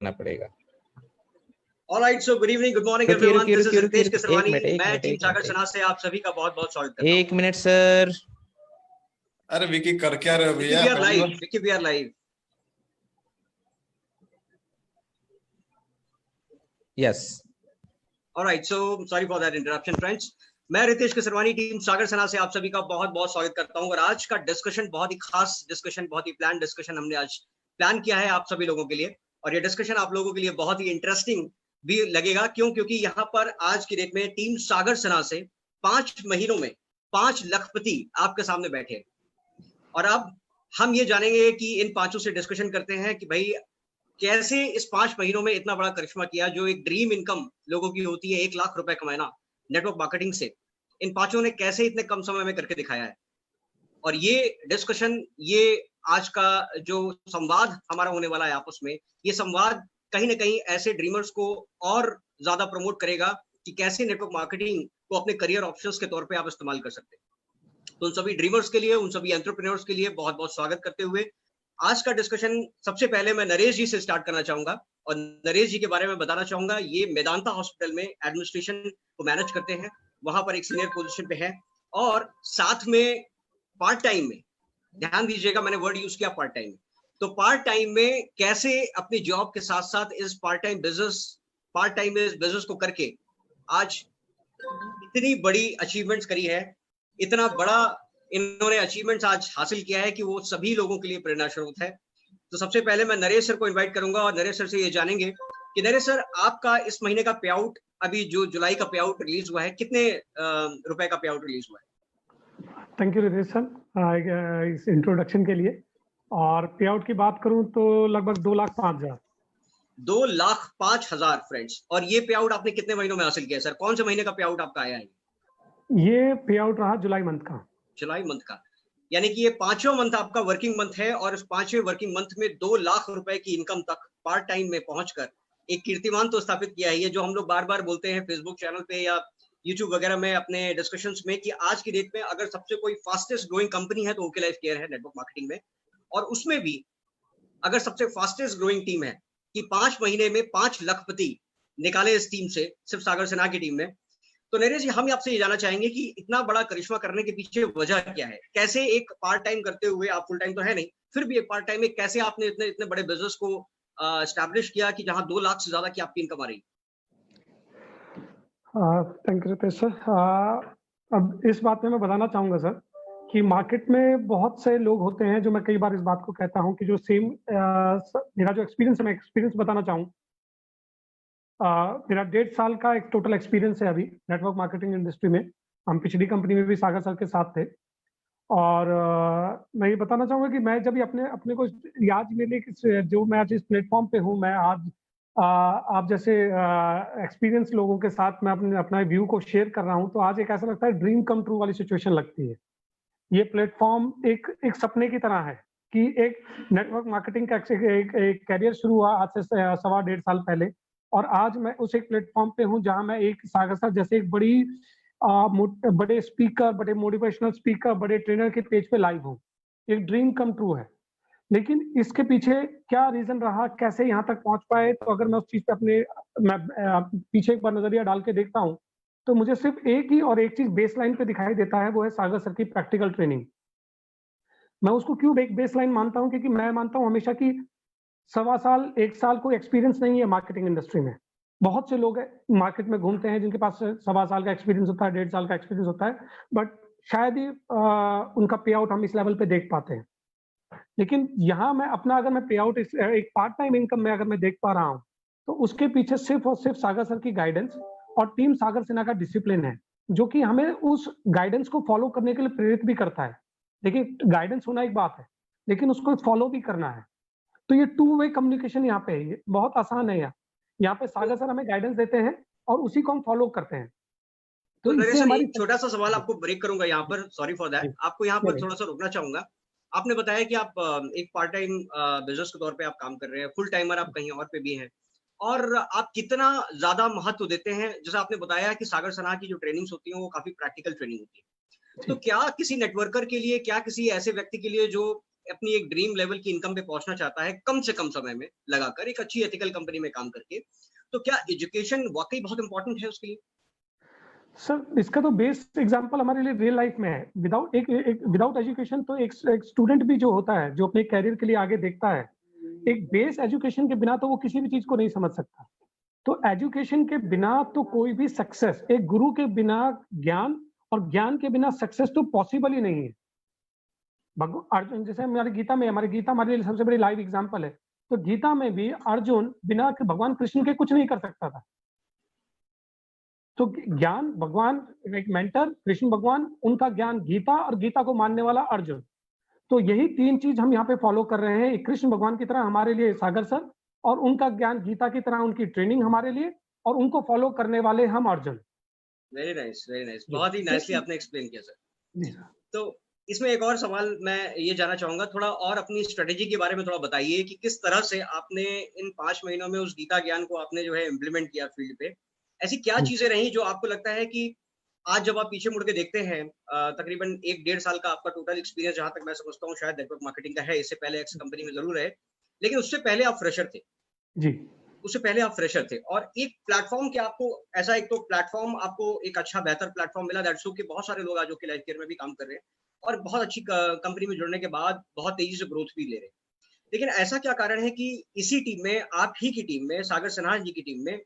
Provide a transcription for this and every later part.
करना पड़ेगा। All right, so good evening, good morning everyone. This is Ritesh Kesarwani. मैं team सागर सना से आप सभी का बहुत-बहुत स्वागत करता हूं। एक मिनट सर। अरे विकी कर क्या रहे हो भैया? Vicky we are live. Yes. All right, so sorry for that interruption, friends. मैं रितेश केसरवानी टीम सागर सना से आप सभी का बहुत-बहुत स्वागत करता हूं और आज का डिस्कशन बहुत ही खास डिस्कशन, बहुत ही प्लान डिस्कशन हमने आज प्लान किया है आप सभी लोगों के लिए और ये डिस्कशन आप लोगों के लिए बहुत ही इंटरेस्टिंग भी लगेगा। क्योंकि यहाँ पर आज की डेट में टीम सागर सना से 5 महीनों में 5 लखपति आपके सामने बैठे और अब हम ये जानेंगे कि इन पांचों से डिस्कशन करते हैं कि भाई कैसे इस 5 महीनों में इतना बड़ा करिश्मा किया। जो एक ड्रीम इनकम लोगों की होती है 1 लाख रुपए कमाना नेटवर्क मार्केटिंग से, इन पांचों ने कैसे इतने कम समय में करके दिखाया है। और ये डिस्कशन, ये आज का जो संवाद हमारा होने वाला है आपस में, ये संवाद कहीं ना कहीं ऐसे ड्रीमर्स को और ज्यादा प्रमोट करेगा कि कैसे नेटवर्क मार्केटिंग को अपने करियर ऑप्शंस के तौर पे आप इस्तेमाल कर सकते हैं। तो उन सभी ड्रीमर्स के लिए, उन सभी एंटरप्रेन्योर्स के लिए बहुत बहुत स्वागत करते हुए आज का डिस्कशन सबसे पहले मैं नरेश जी से स्टार्ट करना चाहूंगा और नरेश जी के बारे में बताना चाहूंगा। ये मेदांता हॉस्पिटल में एडमिनिस्ट्रेशन को मैनेज करते हैं, वहां पर एक सीनियर पोजीशन पे है और साथ में पार्ट टाइम में, ध्यान दीजिएगा मैंने वर्ड यूज किया पार्ट टाइम, तो पार्ट टाइम में कैसे अपनी जॉब के साथ साथ इस पार्ट टाइम बिजनेस को करके आज इतनी बड़ी अचीवमेंट्स करी है, इतना बड़ा इन्होंने अचीवमेंट्स आज हासिल किया है कि वो सभी लोगों के लिए प्रेरणा स्रोत है। तो सबसे पहले मैं नरेश सर को इनवाइट करूंगा और नरेश सर से ये जानेंगे कि नरेश सर आपका इस महीने का पे आउट, अभी जो जुलाई का पे आउट रिलीज हुआ है, कितने रुपए का पे आउट रिलीज हुआ है? थैंक यू रितेश सर इस इंट्रोडक्शन के लिए। और पे आउट की बात करूं तो लगभग 2,05,000। 2,05,000 फ्रेंड्स। और ये पे आउट आपने कितने महीनों में हासिल किया सर? कौन से महीने का पे आउट आपका आया है? ये पे आउट रहा जुलाई मंथ का। जुलाई मंथ का, यानी कि ये 5वां मंथ आपका वर्किंग मंथ है और इस 5वें वर्किंग मंथ में 2 लाख रुपए की इनकम तक पार्ट टाइम में पहुंचकर एक कीर्तिमान तो स्थापित किया है। ये जो हम लोग बार बार बोलते हैं फेसबुक चैनल पे या यूट्यूब वगैरह में अपने डिस्कशंस में कि आज की डेट में अगर सबसे कोई फास्टेस्ट ग्रोइंग कंपनी है तो ओके लाइफ केयर है नेटवर्क मार्केटिंग में, और उसमें भी अगर सबसे फास्टेस्ट ग्रोइंग टीम है कि 5 महीने में 5 लखपति निकाले इस टीम से, सिर्फ सागर सेना की टीम में। तो नरेश जी, हम आपसे ये जानना चाहेंगे कि इतना बड़ा करिश्मा करने के पीछे वजह क्या है? कैसे एक पार्ट टाइम करते हुए, आप फुल टाइम तो है नहीं, फिर भी एक पार्ट टाइम में कैसे आपने इतने बड़े बिजनेस को एस्टैब्लिश किया कि जहां 2 लाख से ज्यादा की आपकी इनकम आ रही? Thank you Ritesh sir. अब इस बात में मैं बताना चाहूंगा सर कि मार्केट में बहुत से लोग होते हैं, जो मैं कई बार इस बात को कहता हूं कि जो सेम मेरा जो एक्सपीरियंस है, मैं एक्सपीरियंस बताना चाहूँ। मेरा 1.5 साल का एक टोटल एक्सपीरियंस है अभी नेटवर्क मार्केटिंग इंडस्ट्री में। हम पिछली कंपनी में भी सागर सर के साथ थे और मैं ये बताना चाहूंगा कि मैं जब अपने को याद मिले जो मैं आज इस प्लेटफॉर्म पे हूँ, मैं आज आप जैसे एक्सपीरियंस लोगों के साथ मैं अपना व्यू को शेयर कर रहा हूँ, तो आज एक ऐसा लगता है ड्रीम कम ट्रू वाली सिचुएशन लगती है। ये प्लेटफॉर्म एक सपने की तरह है कि एक नेटवर्क मार्केटिंग का एक कैरियर शुरू हुआ आज से 1.25 साल पहले, और आज मैं उस एक प्लेटफॉर्म पे हूँ जहां मैं एक सागर सर जैसे एक बड़े स्पीकर, बड़े मोटिवेशनल स्पीकर, बड़े ट्रेनर के पेज पे लाइव हूँ। एक ड्रीम कम ट्रू है। लेकिन इसके पीछे क्या रीजन रहा, कैसे यहाँ तक पहुंच पाए, तो अगर मैं उस चीज पे पीछे एक बार नजरिया डाल के देखता हूँ तो मुझे सिर्फ एक चीज बेसलाइन पे दिखाई देता है, वो है सागर सर की प्रैक्टिकल ट्रेनिंग। मैं उसको क्यों एक बेसलाइन मानता हूँ, क्योंकि मैं मानता हूँ हमेशा कि 1.25 साल 1 साल कोई एक्सपीरियंस नहीं है मार्केटिंग इंडस्ट्री में। बहुत से लोग मार्केट में घूमते हैं जिनके पास 1.25 साल का एक्सपीरियंस होता है, 1.5 साल का एक्सपीरियंस होता है, बट शायद ही उनका पे आउट हम इस लेवल पे देख पाते हैं। लेकिन यहाँ मैं अपना अगर मैं पे आउट एक पार्ट टाइम इनकम में अगर मैं देख पा रहा हूँ, तो उसके पीछे सिर्फ और सिर्फ सागर सर की गाइडेंस और टीम सागर सेना का डिसिप्लिन है, जो कि हमें उस गाइडेंस को फॉलो करने के लिए प्रेरित भी करता है। देखिए, गाइडेंस होना एक बात है, लेकिन उसको फॉलो भी करना है। तो ये 2 वे कम्युनिकेशन यहाँ पे है, ये बहुत आसान है। यहाँ पे सागर सर हमें गाइडेंस देते हैं और उसी को हम फॉलो करते हैं। तो नरेश सर, एक छोटा सा सवाल आपको ब्रेक करूंगा यहाँ पर, सॉरी फॉर दैट, आपको यहाँ पर थोड़ा सा रोकना चाहूंगा। आपने बताया कि आप एक पार्ट टाइम बिजनेस के तौर पे आप काम कर रहे हैं, फुल टाइमर आप कहीं और पे भी हैं, और आप कितना ज्यादा महत्व देते हैं। जैसे आपने बताया कि सागर सना की जो ट्रेनिंग्स होती हैं वो काफी प्रैक्टिकल ट्रेनिंग होती है, तो क्या किसी नेटवर्कर के लिए, क्या किसी ऐसे व्यक्ति के लिए जो अपनी एक ड्रीम लेवल की इनकम पे पहुंचना चाहता है कम से कम समय में लगाकर, एक अच्छी एथिकल कंपनी में काम करके, तो क्या एजुकेशन वाकई बहुत इंपॉर्टेंट है उसके लिए? सर इसका तो बेस्ट एग्जांपल हमारे लिए रियल लाइफ में है। विदाउट एजुकेशन तो एक स्टूडेंट भी जो होता है, जो अपने कैरियर के लिए आगे देखता है, एक बेस एजुकेशन के बिना तो वो किसी भी चीज को नहीं समझ सकता। तो एजुकेशन के बिना तो कोई भी सक्सेस, एक गुरु के बिना ज्ञान, और ज्ञान के बिना सक्सेस तो पॉसिबल ही नहीं है। अर्जुन, जैसे हमारी गीता हमारे लिए सबसे बड़ी लाइव एग्जांपल है। तो गीता में भी अर्जुन बिना भगवान कृष्ण के कुछ नहीं कर सकता था। तो ज्ञान भगवान, एक मेंटर कृष्ण भगवान, उनका ज्ञान गीता, और गीता को मानने वाला अर्जुन। तो यही तीन चीज हम यहाँ पे फॉलो कर रहे हैं। एक कृष्ण भगवान की तरह हमारे लिए सागर सर, और उनका ज्ञान गीता की तरह उनकी ट्रेनिंग हमारे लिए, और उनको फॉलो करने वाले हम Arjun. Very nice, very nice, बहुत ही नाइसली आपने एक्सप्लेन किया सर। जी सर। तो इसमें एक और सवाल मैं ये जानना चाहूंगा, थोड़ा और अपनी स्ट्रेटेजी के बारे में थोड़ा बताइए कि किस तरह से आपने इन 5 महीनों में उस गीता ज्ञान को आपने जो है इम्प्लीमेंट किया फील्ड पे। ऐसी क्या चीजें रही जो आपको लगता है कि आज जब आप पीछे मुड़ के देखते हैं, तकरीबन 1-1.5 साल का आपका टोटल एक्सपीरियंस जहां तक मैं समझता हूँ शायद नेटवर्क मार्केटिंग का है, इससे पहले एक्स कंपनी में जरूर है, लेकिन उससे पहले आप फ्रेशर थे। जी। उससे पहले आप फ्रेशर थे, और एक प्लेटफॉर्म के आपको ऐसा, एक तो प्लेटफॉर्म आपको एक अच्छा बेहतर प्लेटफॉर्म मिला, दैट्स सो कि बहुत सारे लोग आज के लाइफ केयर में भी काम कर रहे हैं और बहुत अच्छी कंपनी में जुड़ने के बाद बहुत तेजी से ग्रोथ भी ले रहे हैं। लेकिन ऐसा क्या कारण है कि इसी टीम में, आप ही की टीम में, सागर सिन्हा जी की टीम में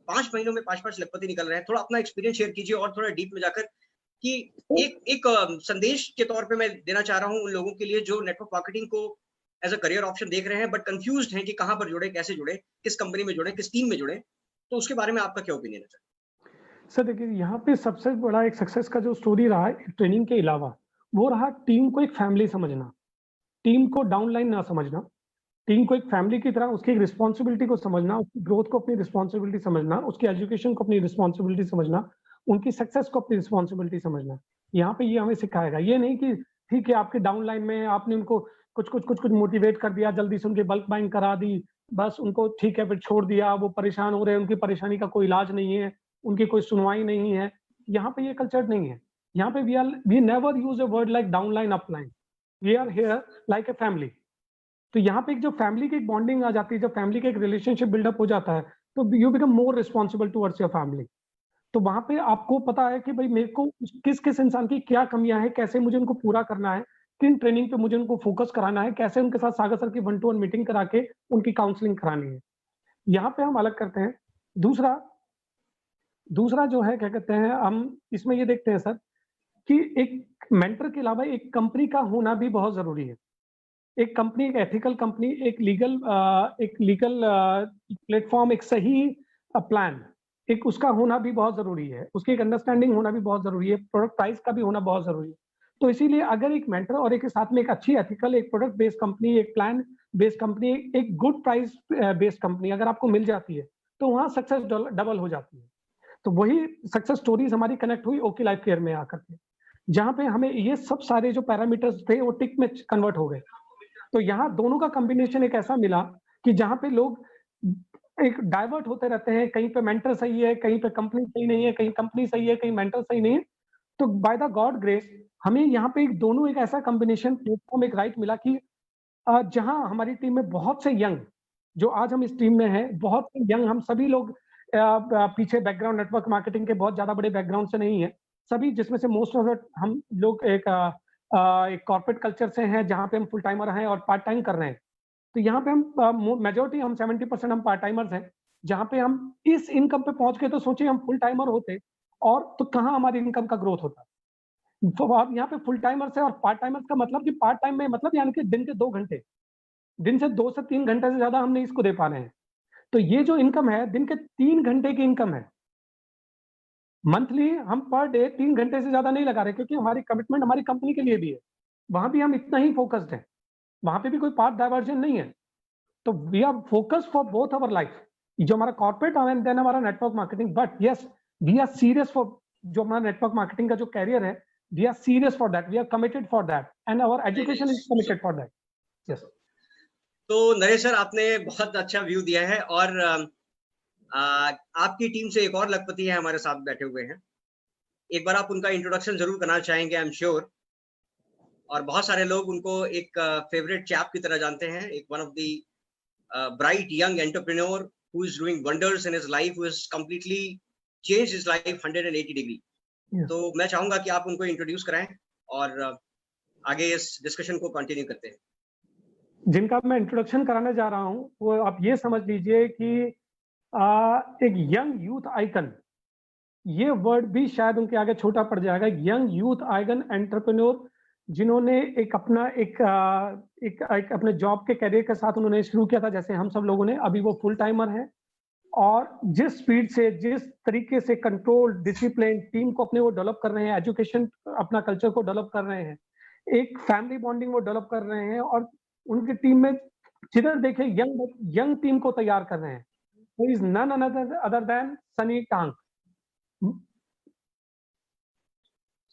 5 महीनों में 5-5 लखपति निकल रहे हैं? थोड़ा अपना एक्सपीरियंस शेयर कीजिए और थोड़ा डीप में जाकर कि एक संदेश के तौर पे मैं देना चाह रहा हूँ उन लोगों के लिए जो नेटवर्क मार्केटिंग को एज अ करियर ऑप्शन देख रहे हैं बट कंफ्यूज्ड हैं कि कहां पर जुड़े, कैसे जुड़े, किस कंपनी में जुड़े, किस टीम में जुड़े, तो उसके बारे में आपका क्या ओपिनियन है सर? सर देखिए, यहाँ पे सबसे बड़ा एक सक्सेस का जो स्टोरी रहा है ट्रेनिंग के अलावा, वो रहा टीम को एक फैमिली समझना, टीम को डाउनलाइन ना समझना, टीम को एक फैमिली की तरह उसकी एक रिस्पॉन्सिबिलिटी को समझना, उसकी ग्रोथ को अपनी रिस्पॉन्सिबिलिटी समझना, उसकी एजुकेशन को अपनी रिस्पॉन्सिबिलिटी समझना, उनकी सक्सेस को अपनी रिस्पॉन्सिबिलिटी समझना। यहाँ पे ये हमें सिखाएगा। ये नहीं कि ठीक है आपके डाउनलाइन में आपने उनको कुछ मोटिवेट कर दिया, जल्दी से उनकी बल्क बाइंग करा दी, बस उनको ठीक है फिर छोड़ दिया, वो परेशान हो रहे हैं, उनकी परेशानी का कोई इलाज नहीं है, उनकी कोई सुनवाई नहीं है। यहाँ पे ये कल्चर नहीं है। यहाँ पे we never use a word like downline upline, we are here like a family. तो यहाँ पे एक जो फैमिली की एक बॉन्डिंग आ जाती है, जब फैमिली का एक रिलेशनशिप बिल्डअप हो जाता है, तो you become more responsible towards your family. तो वहां पे आपको पता है कि भाई मेरे को किस किस इंसान की क्या कमियां हैं, कैसे मुझे उनको पूरा करना है, किन ट्रेनिंग पे मुझे उनको फोकस कराना है, कैसे उनके साथ सागर सर की 1-to-1 मीटिंग करा के उनकी काउंसलिंग करानी है। यहाँ पे हम अलग करते हैं। दूसरा जो है क्या कहते हैं, हम इसमें ये देखते हैं सर कि एक मेंटर के अलावा एक कंपनी का होना भी बहुत जरूरी है। एक कंपनी, एक एथिकल कंपनी, एक लीगल प्लेटफॉर्म, एक सही प्लान, एक उसका होना भी बहुत जरूरी है, उसकी एक अंडरस्टैंडिंग होना भी बहुत जरूरी है, प्रोडक्ट प्राइस का भी होना बहुत जरूरी है। तो इसीलिए अगर एक मेंटर और एक साथ में एक अच्छी एथिकल, एक प्रोडक्ट बेस्ड कंपनी, एक प्लान बेस्ड कंपनी, एक गुड प्राइस बेस्ड कंपनी अगर आपको मिल जाती है, तो वहां सक्सेस डबल हो जाती है। तो वही सक्सेस स्टोरीज हमारी कनेक्ट हुई ओके लाइफ केयर में आकर के, जहां पे हमें ये सब सारे जो पैरामीटर्स थे वो टिक में कन्वर्ट हो गए। तो यहाँ दोनों का कॉम्बिनेशन एक ऐसा मिला कि जहां पे लोग एक डाइवर्ट होते रहते हैं, कहीं पे मेंटर सही है, कहीं पे कंपनी सही नहीं है, कहीं कंपनी सही है, कहीं मेंटर सही नहीं है। तो बाय द गॉड ग्रेस हमें यहाँ पे दोनों एक ऐसा कॉम्बिनेशन प्लेटफॉर्म एक राइट मिला कि जहां हमारी टीम में बहुत से यंग, जो आज हम इस टीम में हैं, बहुत से यंग, हम सभी लोग पीछे बैकग्राउंड नेटवर्क मार्केटिंग के बहुत ज्यादा बड़े बैकग्राउंड से नहीं है सभी, जिसमें से मोस्ट ऑफ हम लोग एक कॉर्पोरेट कल्चर से हैं जहां पे हम फुल टाइमर हैं और पार्ट टाइम कर रहे हैं। तो यहाँ पे हम मेजोरिटी, हम 70% हम पार्ट टाइमर्स हैं, जहाँ पे हम इस इनकम पे पहुंच गए। तो सोचिए हम फुल टाइमर होते और तो कहाँ हमारी इनकम का ग्रोथ होता। तो आप यहाँ पे फुल टाइमर्स है और पार्ट टाइमर्स का मतलब कि पार्ट टाइम में मतलब यानी कि दिन के 2 घंटे, दिन से 2 से 3 घंटे से ज्यादा हम नहीं इसको दे पा रहे हैं। तो ये जो इनकम है दिन के 3 घंटे की इनकम है। मंथली हम पर डे 3 घंटे से ज्यादा नहीं लगा रहे, क्योंकि हमारी कमिटमेंट हमारी कंपनी के लिए भी है। वहां भी हम इतना ही फोकस्ड है, वहां पे भी कोई पार्ट डाइवर्जन नहीं है। तो we are focus for both our life, जो हमारा कॉर्पोरेट एंड देन हमारा network marketing. But yes, we are serious for जो हमारा नेटवर्क मार्केटिंग का जो कैरियर है, we are serious for that, we are committed for that and our education is committed for that. Yes. तो Naresh sir, आपने बहुत अच्छा व्यू दिया है और आपकी टीम से एक और लखपति है हमारे साथ बैठे हुए हैं, एक बार आप उनका इंट्रोडक्शन जरूर करना चाहेंगे, आई एम श्योर। और बहुत सारे लोग उनको एक फेवरेट चैप की तरह जानते हैं, एक one of the bright young entrepreneur who is doing wonders in his life, who is completely change his life 180 degree. Yes. तो मैं चाहूंगा कि आप उनको इंट्रोड्यूस कराएं और आगे इस डिस्कशन को कंटिन्यू करते हैं। जिनका मैं इंट्रोडक्शन कराने जा रहा हूं वो आप ये समझ लीजिए कि एक यंग यूथ आइकन, ये वर्ड भी शायद उनके आगे छोटा पड़ जाएगा। यंग यूथ आइकन एंटरप्रेन्योर जिन्होंने एक अपना एक अपने जॉब के करियर के साथ उन्होंने शुरू किया था, जैसे हम सब लोगों ने, अभी वो फुल टाइमर हैं और जिस स्पीड से, जिस तरीके से कंट्रोल, डिसिप्लिन, टीम को अपने वो डेवलप कर रहे हैं, एजुकेशन, अपना कल्चर को डेवलप कर रहे हैं, एक फैमिली बॉन्डिंग वो डेवलप कर रहे हैं और उनकी टीम में जिधर देखे यंग टीम को तैयार कर रहे हैं। He is none other than Sunny Tang.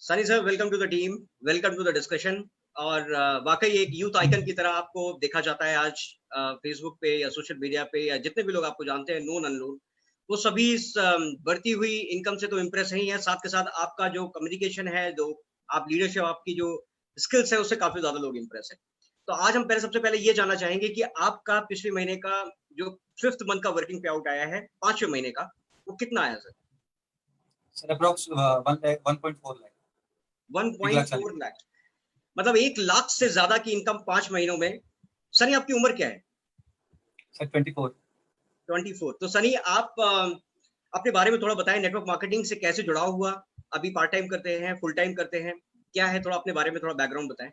Sunny sir, welcome to the team, welcome to the discussion. और वाकई एक यूथ आइकन की तरह आपको देखा जाता है आज फेसबुक पे या सोशल मीडिया पे, या जितने भी लोग आपको जानते हैं, नोन अननोन, वो सभी इस बढ़ती हुई इनकम से तो इम्प्रेस नहीं है, साथ के साथ आपका जो कम्युनिकेशन है, जो आप लीडरशिप, आपकी जो स्किल्स है, उससे काफी ज्यादा लोग इम्प्रेस है। तो आज हम सबसे पहले ये जानना चाहेंगे कि आपका पिछले महीने का जो 5th मंथ का वर्किंग पे आउट आया है, 5वें महीने का, वो कितना आया sir? Sir approx 1.4 lakh. 1.4 lakh, मतलब 1 लाख से ज्यादा की इनकम 5 महीनों में। सनी, आपकी उम्र क्या है? सर 24। 24। तो सनी, आप अपने बारे में थोड़ा बताएं, नेटवर्क मार्केटिंग से कैसे जुड़ाव हुआ, अभी पार्ट टाइम करते हैं, फुल टाइम करते हैं, क्या है, थोड़ा अपने बारे में थोड़ा बैकग्राउंड बताएं।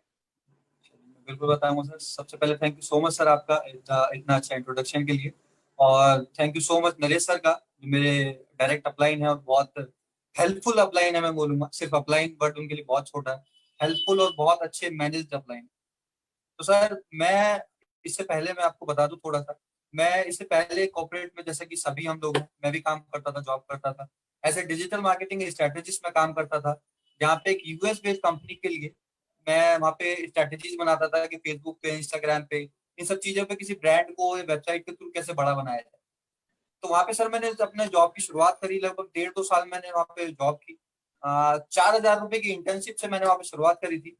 बिल्कुल बताऊंगा सर। सबसे पहले thank you so much sir आपका इतना अच्छा इंट्रोडक्शन के लिए, और thank you so much Naresh sir का, जो मेरे डायरेक्ट अपलाइन है और बहुत हेल्पफुल अपलाइन है। मैं बोलूंगा सिर्फ अपलाइन, बट उनके लिए बहुत छोटा है, हेल्पफुल और बहुत अच्छे मैनेज्ड अपलाइन। तो सर मैं इससे पहले मैं आपको बता दूं थोड़ा सा, मैं इससे पहले कॉर्पोरेट में, जैसे कि सभी हम लोग हैं, मैं भी काम करता था, जॉब करता था as a digital marketing strategist में काम करता था, जहाँ पे एक यूएस बेस्ड कंपनी के लिए मैं वहाँ पे स्ट्रेटेजीज बनाता था कि फेसबुक पे, इंस्टाग्राम पे, इन सब चीजों पे किसी ब्रांड को वेबसाइट के थ्रू कैसे बड़ा बनाया जाए। तो वहाँ पे सर मैंने अपने जॉब की शुरुआत करी, लगभग 1.5-2 साल मैंने वहाँ पे जॉब की। 4,000 रुपए की इंटर्नशिप से मैंने वहाँ पे शुरुआत करी थी।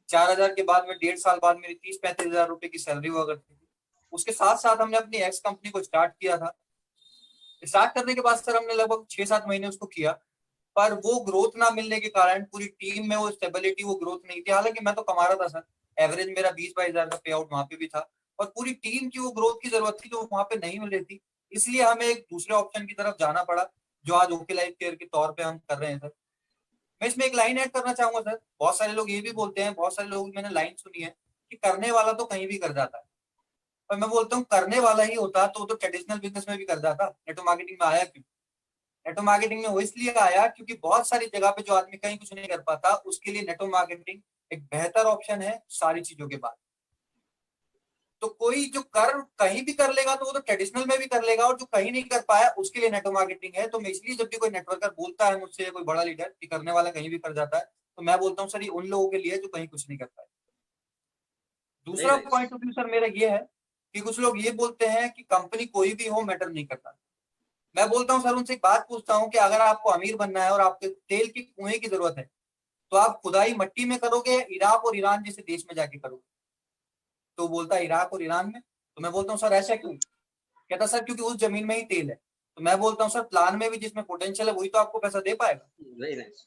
4,000 के बाद में 1.5 साल बाद मेरी 30-35 हजार रुपए की सैलरी हुआ करती थी। उसके साथ साथ हमने अपनी एक्स कंपनी को स्टार्ट किया था। स्टार्ट करने के बाद सर हमने लगभग 6-7 महीने उसको किया, पर वो ग्रोथ ना मिलने के कारण पूरी टीम में वो स्टेबिलिटी, वो ग्रोथ नहीं थी। हालांकि मैं तो कमा रहा था सर, एवरेज मेरा 20-22 हजार का पे आउट वहां पे भी था, और पूरी टीम की वो ग्रोथ की जरूरत थी जो वहां पे नहीं मिल रही थी। इसलिए हमें एक दूसरे ऑप्शन की तरफ जाना पड़ा, जो आज ओके लाइफ केयर के तौर पे हम कर रहे हैं सर। मैं इसमें एक लाइन ऐड करना चाहूंगा सर। बहुत सारे लोग ये भी बोलते हैं, बहुत सारे लोग, मैंने लाइन सुनी है कि करने वाला तो कहीं भी कर जाता है, पर मैं बोलता हूँ करने वाला ही होता तो ट्रेडिशनल बिजनेस में भी कर जाता। नेटवर्क मार्केटिंग में आया क्यों? नेटवर्क मार्केटिंग में वो इसलिए आया क्योंकि बहुत सारी जगह पे जो आदमी कहीं कुछ नहीं कर पाता, उसके लिए नेटवर्क मार्केटिंग एक बेहतर ऑप्शन है सारी चीजों के बाद। तो कोई जो कहीं भी कर लेगा तो वो तो ट्रेडिशनल में भी कर लेगा, और जो कहीं नहीं कर पाया उसके लिए नेटवर्क मार्केटिंग है। तो मैं इसलिए जब भी कोई नेटवर्कर बोलता है मुझसे, कोई बड़ा लीडर, कि करने वाला कहीं भी कर जाता है, तो मैं बोलता हूँ सर ये उन लोगों के लिए जो कहीं कुछ नहीं कर पाए। दूसरा पॉइंट ऑफ व्यू सर मेरा ये है कि कुछ लोग ये बोलते हैं कि कंपनी कोई भी हो, मैटर नहीं करता। मैं बोलता हूँ सर, उनसे एक बात पूछता हूँ कि अगर आपको अमीर बनना है और आपके तेल की कुएं की जरूरत है, तो आप खुदाई मट्टी में करोगे, इराक और ईरान जैसे देश में जाके करोगे? तो बोलता है इराक और ईरान में। तो मैं बोलता हूँ सर ऐसा क्यों? कहता सर क्योंकि उस जमीन में ही तेल है। तो मैं बोलता हूँ सर प्लान में भी जिसमें पोटेंशियल है वही तो आपको पैसा दे पाएगा। Very nice.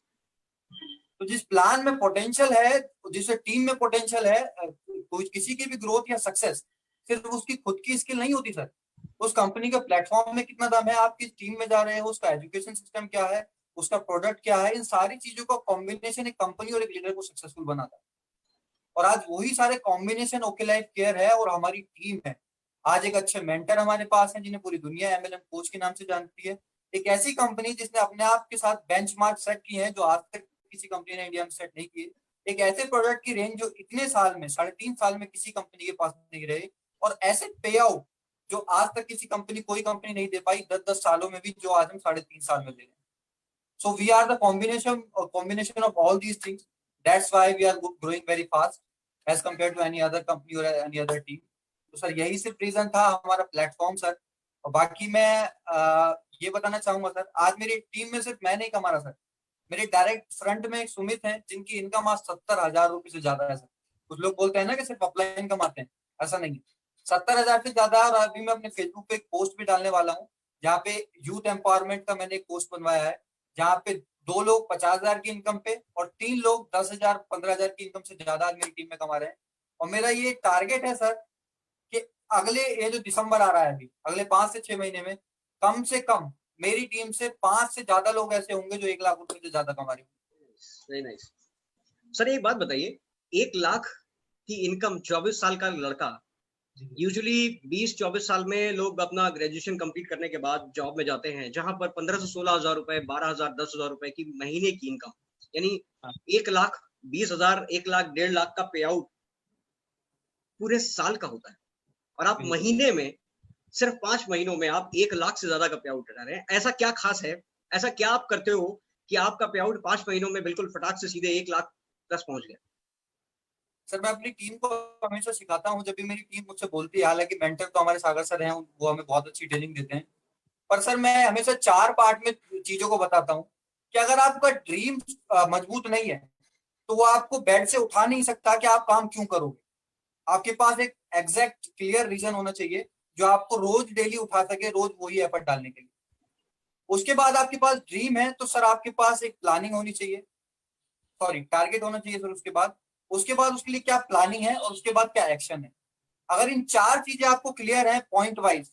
तो जिस प्लान में पोटेंशियल है, जिस टीम में पोटेंशियल है, कोई किसी की भी ग्रोथ या सक्सेस सिर्फ उसकी खुद की स्किल नहीं होती सर, उस कंपनी के प्लेटफॉर्म में कितना दम है, आप किस टीम में जा रहे हैं, उसका एजुकेशन सिस्टम क्या है, उसका प्रोडक्ट क्या है, इन सारी चीजों का कॉम्बिनेशन एक कंपनी और एक लीडर को सक्सेसफुल बनाता है। और आज वही सारे कॉम्बिनेशन ओके लाइफ केयर है और हमारी टीम है। आज एक अच्छे मेंटर हमारे पास है जिन्हें पूरी दुनिया एमएलएम कोच के नाम से जानती है। एक ऐसी कंपनी जिसने अपने आप के साथ बेंचमार्क सेट किए हैं जो आज तक किसी कंपनी ने इंडिया में सेट नहीं किए। एक ऐसे प्रोडक्ट की रेंज जो इतने साल में, 3.5 साल में किसी कंपनी के पास नहीं रहे, और ऐसे पे आउट जो आज तक किसी कंपनी, कोई कंपनी नहीं दे पाई 10-10 सालों में भी, जो आज हम 3.5 साल में दे रहे हैं। So we are the combination of all these things. That's why we are growing very fast as compared to any other company or any other team. तो सर यही सिर्फ रीजन था हमारा प्लेटफॉर्म सर। और बाकी मैं ये बताना चाहूंगा सर, आज मेरी टीम में सिर्फ मैं नहीं कमा रहा सर, मेरे डायरेक्ट फ्रंट में एक सुमित है जिनकी इनकम आज 70,000 रुपए से ज्यादा है सर। कुछ लोग बोलते हैं ना कि सिर्फ अपलाइन कमाते हैं, ऐसा नहीं है। 70,000 से ज्यादा। और अभी मैं अपने फेसबुक पे एक पोस्ट भी डालने वाला हूँ जहाँ पे यूथ एम्पावरमेंट का मैंने एक पोस्ट बनवाया है, जहाँ पे 2 लोग 50,000 की इनकम पे और 3 लोग 10,000 15,000 की इनकम से ज्यादा आज मेरी टीम में कमा रहे हैं। और मेरा ये टारगेट है सर कि अगले ये जो दिसंबर आ रहा है अभी, अगले 5 से 6 महीने में कम से कम मेरी टीम से 5 से ज्यादा लोग ऐसे होंगे जो 1 लाख रुपए से ज्यादा कमा रहे हैं। Very nice. सर एक बात बताइए, 1 लाख की इनकम 24 साल का लड़का, यूजुअली 20-24 साल में लोग अपना ग्रेजुएशन कंप्लीट करने के बाद जॉब में जाते हैं, जहां पर 15 से 16,000 रुपए, 12,000, 10,000 रुपए की महीने की इनकम, यानी 1 लाख 20,000, 1 लाख 1.5 लाख का पे आउट पूरे साल का होता है, और आप महीने में सिर्फ 5 महीनों में आप 1 लाख से ज्यादा का पे आउट उठा रहे हैं। ऐसा क्या खास है, ऐसा क्या आप करते हो कि आपका पे आउट 5 महीनों में बिल्कुल फटाक से सीधे 1 लाख प्लस पहुंच गया? सर मैं अपनी टीम को हमेशा सिखाता हूँ, जब भी मेरी टीम मुझसे बोलती है, हालांकि मेंटर तो हमारे सागर सर हैं, वो हमें बहुत अच्छी ट्रेनिंग देते हैं, पर सर मैं हमेशा 4 पार्ट में चीजों को बताता हूँ कि अगर आपका ड्रीम मजबूत नहीं है तो वो आपको बेड से उठा नहीं सकता कि आप काम क्यों करोगे। आपके पास एक एग्जैक्ट क्लियर रीजन होना चाहिए जो आपको रोज डेली उठा सके, रोज वही एफर्ट डालने के लिए। उसके बाद आपके पास ड्रीम है तो सर आपके पास एक प्लानिंग होनी चाहिए, सॉरी टारगेट होना चाहिए सर। उसके बाद उसके लिए क्या प्लानिंग है और उसके बाद क्या एक्शन है। अगर इन 4 चीजें आपको क्लियर है पॉइंट वाइज,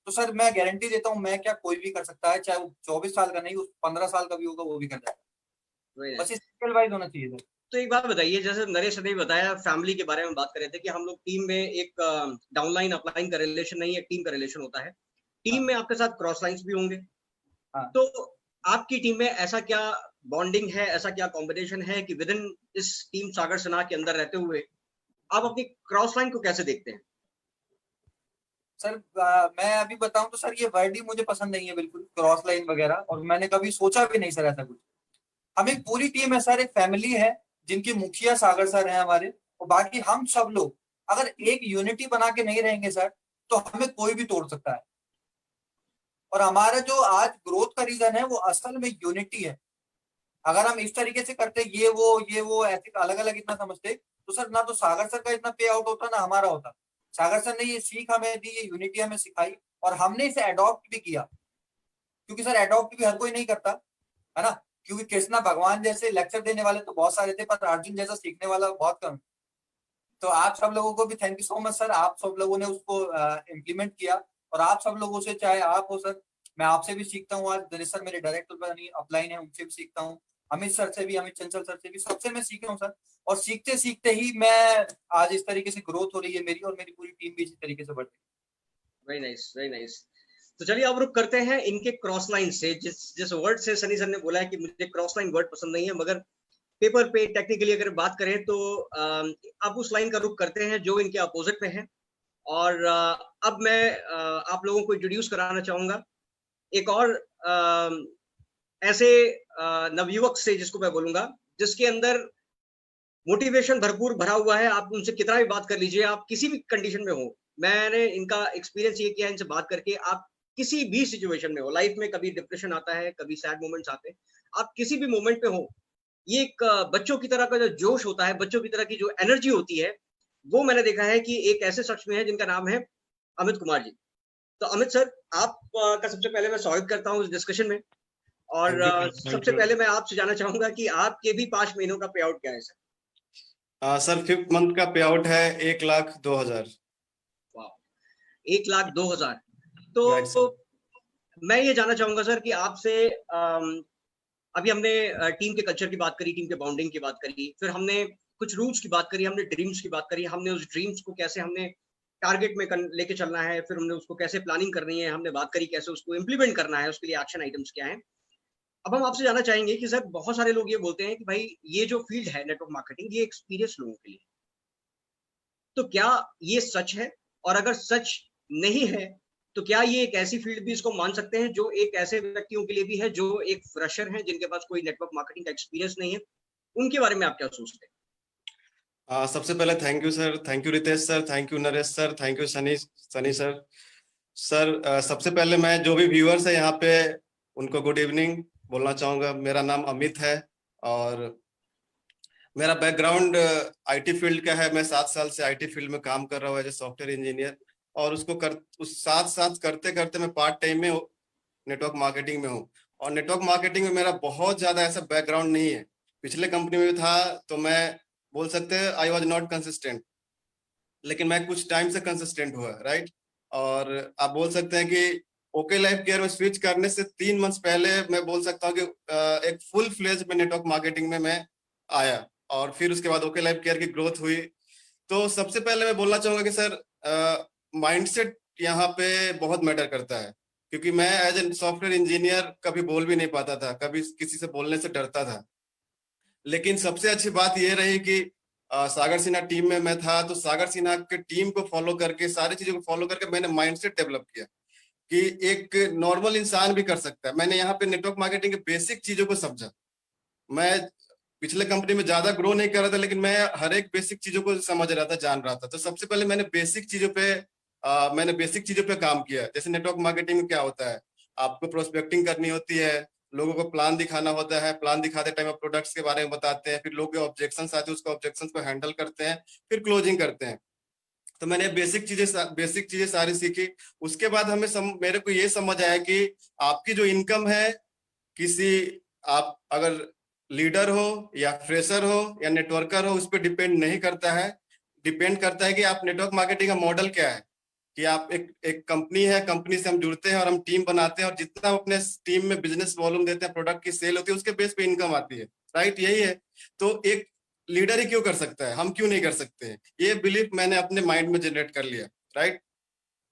तो सर मैं गारंटी देता हूं मैं क्या कोई भी कर सकता है, चाहे वो 24 साल का नहीं, उस 15 साल का भी होगा वो भी कर जाएगा। बस स्किल वाइज होना चाहिए सर। तो एक बात बताइए, जैसे नरेश ने बताया, फैमिली के बारे में बात कर रहे थे कि हम लोग टीम में एक डाउनलाइन अपलाइन का रिलेशन नहीं है, टीम का रिलेशन होता है। टीम में आपके साथ क्रॉस लाइंस भी होंगे, तो आपकी टीम में ऐसा क्या बॉन्डिंग है, ऐसा क्या कॉम्बिनेशन है कि विद इन इस टीम सागर सना के अंदर रहते हुए आप अपनी क्रॉस लाइन को कैसे देखते हैं? सर मैं अभी बताऊं तो सर ये वर्ड ही मुझे पसंद नहीं है बिल्कुल, क्रॉस लाइन वगैरह, और मैंने कभी सोचा भी नहीं सर ऐसा कुछ। हम एक पूरी टीम है सर, एक फैमिली है जिनके मुखिया सागर सर हैं हमारे, और बाकी हम सब लोग अगर एक यूनिटी बना के नहीं रहेंगे सर तो हमें कोई भी तोड़ सकता है। और हमारा जो आज ग्रोथ का रीजन है वो असल में यूनिटी है। अगर हम इस तरीके से करते ये वो ऐसे अलग अलग इतना समझते तो सर ना तो सागर सर का इतना पे आउट होता ना हमारा होता। सागर सर ने ये सीख हमें दी, ये यूनिटी हमें सिखाई, और हमने इसे अडॉप्ट भी किया, क्योंकि सर अडॉप्ट भी हर कोई नहीं करता है ना, क्योंकि कृष्णा भगवान जैसे लेक्चर देने वाले तो बहुत सारे थे, पर अर्जुन जैसा सीखने वाला बहुत कम। तो आप सब लोगों को भी thank you so much sir, आप सब लोगों ने उसको इम्प्लीमेंट किया, और आप सब लोगों से, चाहे आप हो सर, मैं आपसे भी सीखता हूँ। आज नरेश सर मेरे डायरेक्ट अपलाइन है, उनसे भी सीखता हूँ, अमित सर से भी, अमित चंचल सर से भी, सबसे मैं सीख रहा हूँ सर। और सीखते सीखते ही मैं आज इस तरीके से ग्रोथ हो रही है मेरी, और मेरी पूरी टीम भी इसी तरीके से बढ़ रही है। Very nice, very nice. तो चलिए अब रुक करते हैं इनके क्रॉस लाइन से। जिस वर्ड से सनी सर ने बोला है कि मुझे क्रॉस लाइन वर्ड पसंद नहीं है, मगर पेपर पे टेक्निकली अगर बात करें तो अब उस लाइन का रुख करते हैं जो इनके अपोजिट में है। और अब मैं आप लोगों को इंट्रोड्यूस कराना चाहूंगा एक और ऐसे नवयुवक से, जिसको मैं बोलूंगा, जिसके अंदर मोटिवेशन भरपूर भरा हुआ है। आप उनसे कितना भी बात कर लीजिए, आप किसी भी कंडीशन में हो, मैंने इनका एक्सपीरियंस ये किया इनसे बात करके, आप किसी भी सिचुएशन में हो, लाइफ में कभी डिप्रेशन आता है, कभी सैड मोमेंट्स आते हैं, आप किसी भी मोमेंट पे हो, ये एक बच्चों की तरह का जो जोश होता है, बच्चों की तरह की जो एनर्जी होती है, वो मैंने देखा है कि एक ऐसे शख्स में है जिनका नाम है अमित कुमार जी। तो अमित सर, आप का सबसे पहले मैं स्वागत करता हूँ इस डिस्कशन में, और सबसे पहले मैं आपसे जानना चाहूंगा कि आपके भी 5 महीनों का पे आउट क्या है सर? सर 5th मंथ का पे आउट है 1,02,000। 1,02,000। तो मैं ये जानना चाहूंगा सर कि आपसे अभी हमने टीम के कल्चर की बात करी, टीम के बॉन्डिंग की बात करी, फिर हमने कुछ रूल्स की बात करी, हमने ड्रीम्स की बात करी, हमने उस ड्रीम्स को कैसे हमने टारगेट में लेके चलना है, फिर हमने उसको कैसे प्लानिंग करनी है, हमने बात करी कैसे उसको इम्प्लीमेंट करना है, उसके लिए एक्शन आइटम्स क्या हैं। अब हम आपसे जानना चाहेंगे कि सर, बहुत सारे लोग ये बोलते हैं कि भाई ये जो फील्ड है नेटवर्क मार्केटिंग, ये एक्सपीरियंस लोगों के लिए, तो क्या ये सच है? और अगर सच नहीं है तो क्या ये एक ऐसी फील्ड भी इसको मान सकते हैं जो एक ऐसे व्यक्तियों के लिए भी है जो एक फ्रेशर हैं, जिनके पास कोई नेटवर्क मार्केटिंग का एक्सपीरियंस नहीं है? उनके बारे में आप क्या सोचते हैं? सबसे पहले thank you sir, thank you Ritesh sir, thank you Naresh sir, thank you Sunny sir. Sir सबसे पहले मैं जो भी व्यूअर्स है यहाँ पे उनको गुड इवनिंग बोलना चाहूंगा। मेरा नाम अमित है और मेरा बैकग्राउंड आईटी फील्ड का है। मैं 7 साल से आईटी फील्ड में काम कर रहा हूँ एज ए सॉफ्टवेयर इंजीनियर, और उस साथ साथ करते करते मैं पार्ट टाइम में नेटवर्क मार्केटिंग में हूँ। और नेटवर्क मार्केटिंग में मेरा बहुत ज्यादा ऐसा बैकग्राउंड नहीं है। पिछले कंपनी में भी था तो मैं बोल सकते हैं आई वॉज नॉट कंसिस्टेंट, लेकिन मैं कुछ टाइम से कंसिस्टेंट हुआ, राइट। और आप बोल सकते हैं कि ओके लाइफ केयर में स्विच करने से 3 मंथ्स पहले मैं बोल सकता हूँ कि एक फुल फ्लेज में नेटवर्क मार्केटिंग में मैं आया, और फिर उसके बाद ओके लाइफ केयर की ग्रोथ हुई। तो सबसे पहले मैं बोलना चाहूंगा कि सर माइंडसेट यहाँ पे बहुत मैटर करता है, क्योंकि मैं एज ए सॉफ्टवेयर इंजीनियर कभी बोल भी नहीं पाता था, कभी किसी से बोलने से डरता था। लेकिन सबसे अच्छी बात ये रही कि सागर सिन्हा टीम में मैं था, तो सागर सिन्हा के टीम को फॉलो करके, सारी चीजों को फॉलो करके मैंने माइंडसेट डेवलप किया कि एक नॉर्मल इंसान भी कर सकता है। मैंने यहाँ पे नेटवर्क मार्केटिंग के बेसिक चीजों को समझा। मैं पिछले कंपनी में ज्यादा ग्रो नहीं कर रहा था, लेकिन मैं हर एक बेसिक चीजों को समझ रहा था, जान रहा था। तो सबसे पहले मैंने बेसिक चीजों पे काम किया। जैसे नेटवर्क मार्केटिंग में क्या होता है, आपको प्रोस्पेक्टिंग करनी होती है, लोगों को प्लान दिखाना होता है, प्लान दिखाते टाइम आप प्रोडक्ट्स के बारे में बताते हैं, फिर लोगों के ऑब्जेक्शन आते हैं, उसको ऑब्जेक्शन को हैंडल करते हैं, फिर क्लोजिंग करते हैं। तो मैंने बेसिक चीजें सारी सीखी। उसके बाद मेरे को ये समझ आया कि आपकी जो इनकम है, आप अगर लीडर हो या फ्रेशर हो या नेटवर्कर हो, उस पर डिपेंड नहीं करता है। डिपेंड करता है कि आप नेटवर्क मार्केटिंग का मॉडल क्या है, कि आप एक कंपनी है, कंपनी से हम जुड़ते हैं और हम टीम बनाते हैं, और जितना हम अपने टीम में बिजनेस वॉल्यूम देते हैं, प्रोडक्ट की सेल होती है, उसके बेस पे इनकम आती है, राइट। यही है। तो एक लीडर ही क्यों कर सकता है, हम क्यों नहीं कर सकते हैं, ये बिलीफ मैंने अपने माइंड में जनरेट कर लिया, राइट।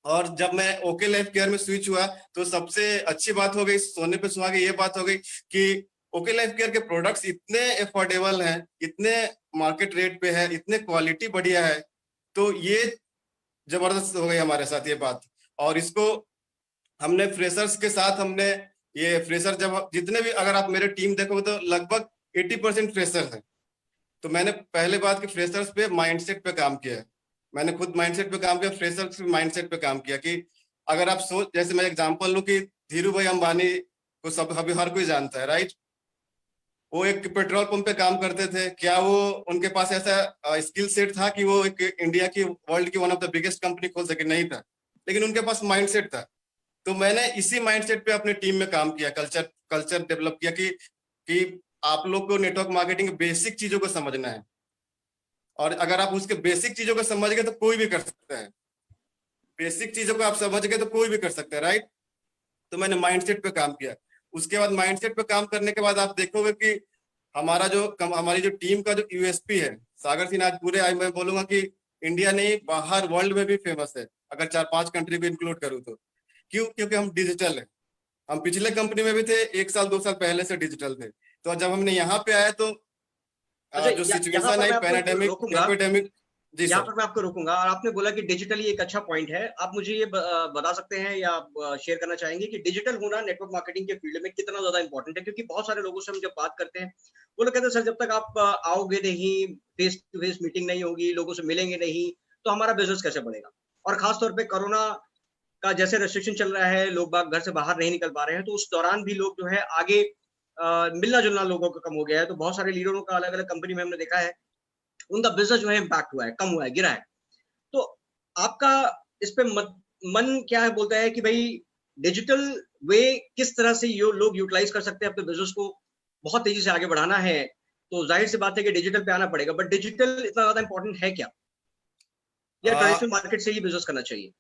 और जब मैं ओके लाइफ केयर में स्विच हुआ, तो सबसे अच्छी बात हो गई, सोने पे सुहागे ये बात हो गई कि ओके लाइफ केयर के प्रोडक्ट्स इतने अफोर्डेबल हैं, इतने मार्केट रेट पे है, इतने क्वालिटी बढ़िया है। तो ये जबरदस्त हो गई हमारे साथ ये बात। और इसको हमने फ्रेशर्स के साथ ये फ्रेशर जब जितने भी, अगर आप मेरे टीम देखोगे तो लगभग 80% फ्रेशर्स हैं। तो मैंने पहले बात कि फ्रेशर्स पे माइंडसेट पे काम किया है। मैंने खुद माइंडसेट पे काम किया, फ्रेशर्स पे माइंडसेट पे काम किया कि अगर आप जैसे मैं एग्जांपल लूं कि धीरू भाई अंबानी को सब अभी हर कोई जानता है, राइट। वो एक पेट्रोल पंप पे काम करते थे। क्या वो उनके पास ऐसा स्किल सेट था कि वो एक इंडिया की, वर्ल्ड की one of the biggest company खोल सके? नहीं था, लेकिन उनके पास माइंडसेट था। तो मैंने इसी माइंडसेट पे अपनी टीम में काम किया, कल्चर डेवलप किया कि आप लोग को नेटवर्क मार्केटिंग के बेसिक चीजों को समझना है, और अगर आप उसके बेसिक चीजों को समझ गए तो कोई भी कर सकता है। बेसिक चीजों को आप समझ गए तो कोई भी कर सकता है, राइट। तो मैंने माइंडसेट पे काम किया। उसके बाद माइंडसेट पे काम करने के बाद आप देखोगे कि हमारी जो टीम का जो यूएसपी है, सागर सिन्हा आज पूरे मैं बोलूंगा कि इंडिया नहीं, बाहर वर्ल्ड में भी फेमस है, अगर 4-5 कंट्री को इंक्लूड करूँ तो। क्यों? क्योंकि हम डिजिटल है। हम पिछले कंपनी में भी थे, 1 साल 2 साल पहले से डिजिटल थे। तो जब हमने यहाँ पे आए तो अच्छा, जो यहाँ सिचुएशन पर है, मैं आपको रोकूंगा। एपिडेमिक। जी यहाँ सर। पर मैं आपको रोकूंगा, और आपने बोला कि डिजिटली एक अच्छा पॉइंट है। आप मुझे ये बता सकते हैं या शेयर करना चाहेंगे कि डिजिटल होना नेटवर्क मार्केटिंग के फील्ड में कितना ज्यादा इंपॉर्टेंट है? क्योंकि बहुत सारे लोगों से हम जब बात करते हैं, वो लोग कहते हैं सर जब तक आप आओगे नहीं, फेस टू फेस मीटिंग नहीं होगी, लोगों से मिलेंगे नहीं, तो हमारा बिजनेस कैसे बढ़ेगा? और खासतौर पर कोरोना का जैसे रेस्ट्रिक्शन चल रहा है, लोग बाग घर से बाहर नहीं निकल पा रहे हैं, तो उस दौरान भी लोग जो है आगे मिलना जुलना लोगों का कम हो गया है। तो बहुत सारे लीडरों का अलग अलग कंपनी में हमने देखा है, उनका बिजनेस जो है इम्पैक्ट हुआ है, कम हुआ है, गिरा है। तो आपका इस पे मन क्या है, बोलता है कि भाई डिजिटल वे किस तरह से लोग यूटिलाइज कर सकते हैं अपने बिजनेस को? बहुत तेजी से आगे बढ़ाना है तो जाहिर सी बात है कि डिजिटल पे आना पड़ेगा, बट डिजिटल इतना ज्यादा इंपॉर्टेंट है क्या, या ट्रेडिशनल मार्केट से ही बिजनेस करना चाहिए?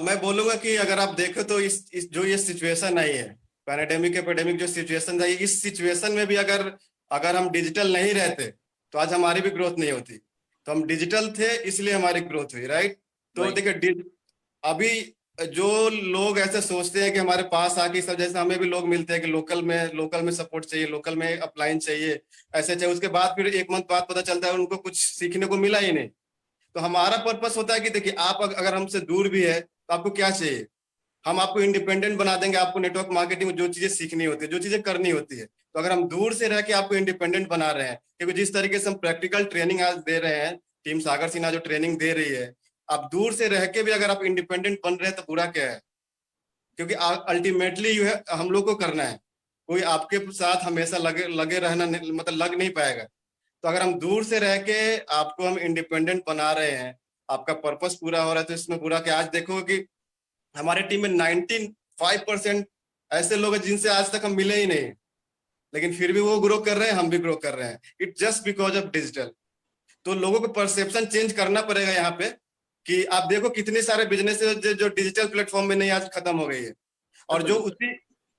मैं बोलूंगा कि अगर आप देखो तो इस जो ये सिचुएशन आई है, पैंडेमिक एपिडेमिक जो सिचुएशन आई, इस सिचुएशन में भी अगर हम डिजिटल नहीं रहते तो आज हमारी भी ग्रोथ नहीं होती। तो हम डिजिटल थे इसलिए हमारी ग्रोथ हुई, राइट। तो देखिए अभी जो लोग ऐसे सोचते हैं कि हमारे पास आके सब, जैसे हमें भी लोग मिलते हैं कि लोकल में सपोर्ट चाहिए, लोकल में अपलाइन चाहिए, ऐसे चाहिए। उसके बाद फिर 1 मंथ बाद पता चलता है उनको कुछ सीखने को मिला ही नहीं। तो हमारा पर्पस होता है कि देखिए, आप अगर हमसे दूर भी है तो आपको क्या चाहिए, हम आपको इंडिपेंडेंट बना देंगे। आपको नेटवर्क मार्केटिंग में जो चीजें सीखनी होती है, जो चीजें करनी होती है, तो अगर हम दूर से रह के आपको इंडिपेंडेंट बना रहे हैं, क्योंकि जिस तरीके से हम प्रैक्टिकल ट्रेनिंग आज दे रहे हैं, टीम सागर सिन्हा जो ट्रेनिंग दे रही है, आप दूर से रह के भी अगर आप इंडिपेंडेंट बन रहे हैं तो बुरा क्या है? क्योंकि अल्टीमेटली हम लोग को करना है, कोई आपके साथ हमेशा लगे लगे रहना मतलब लग नहीं पाएगा। तो अगर हम दूर से रह के आपको हम इंडिपेंडेंट बना रहे हैं, आपका पर्पस पूरा हो रहा है, तो इसमें पूरा कि आज देखो कि हमारे टीम में 95% ऐसे लोग हैं जिनसे आज तक हम मिले ही नहीं, लेकिन फिर भी वो ग्रो कर रहे हैं, हम भी ग्रो कर रहे हैं। It just because of digital. तो लोगों को परसेप्शन चेंज करना पड़ेगा यहाँ पे कि आप देखो कितने सारे बिजनेस जो डिजिटल प्लेटफॉर्म में नहीं आज खत्म हो गई है,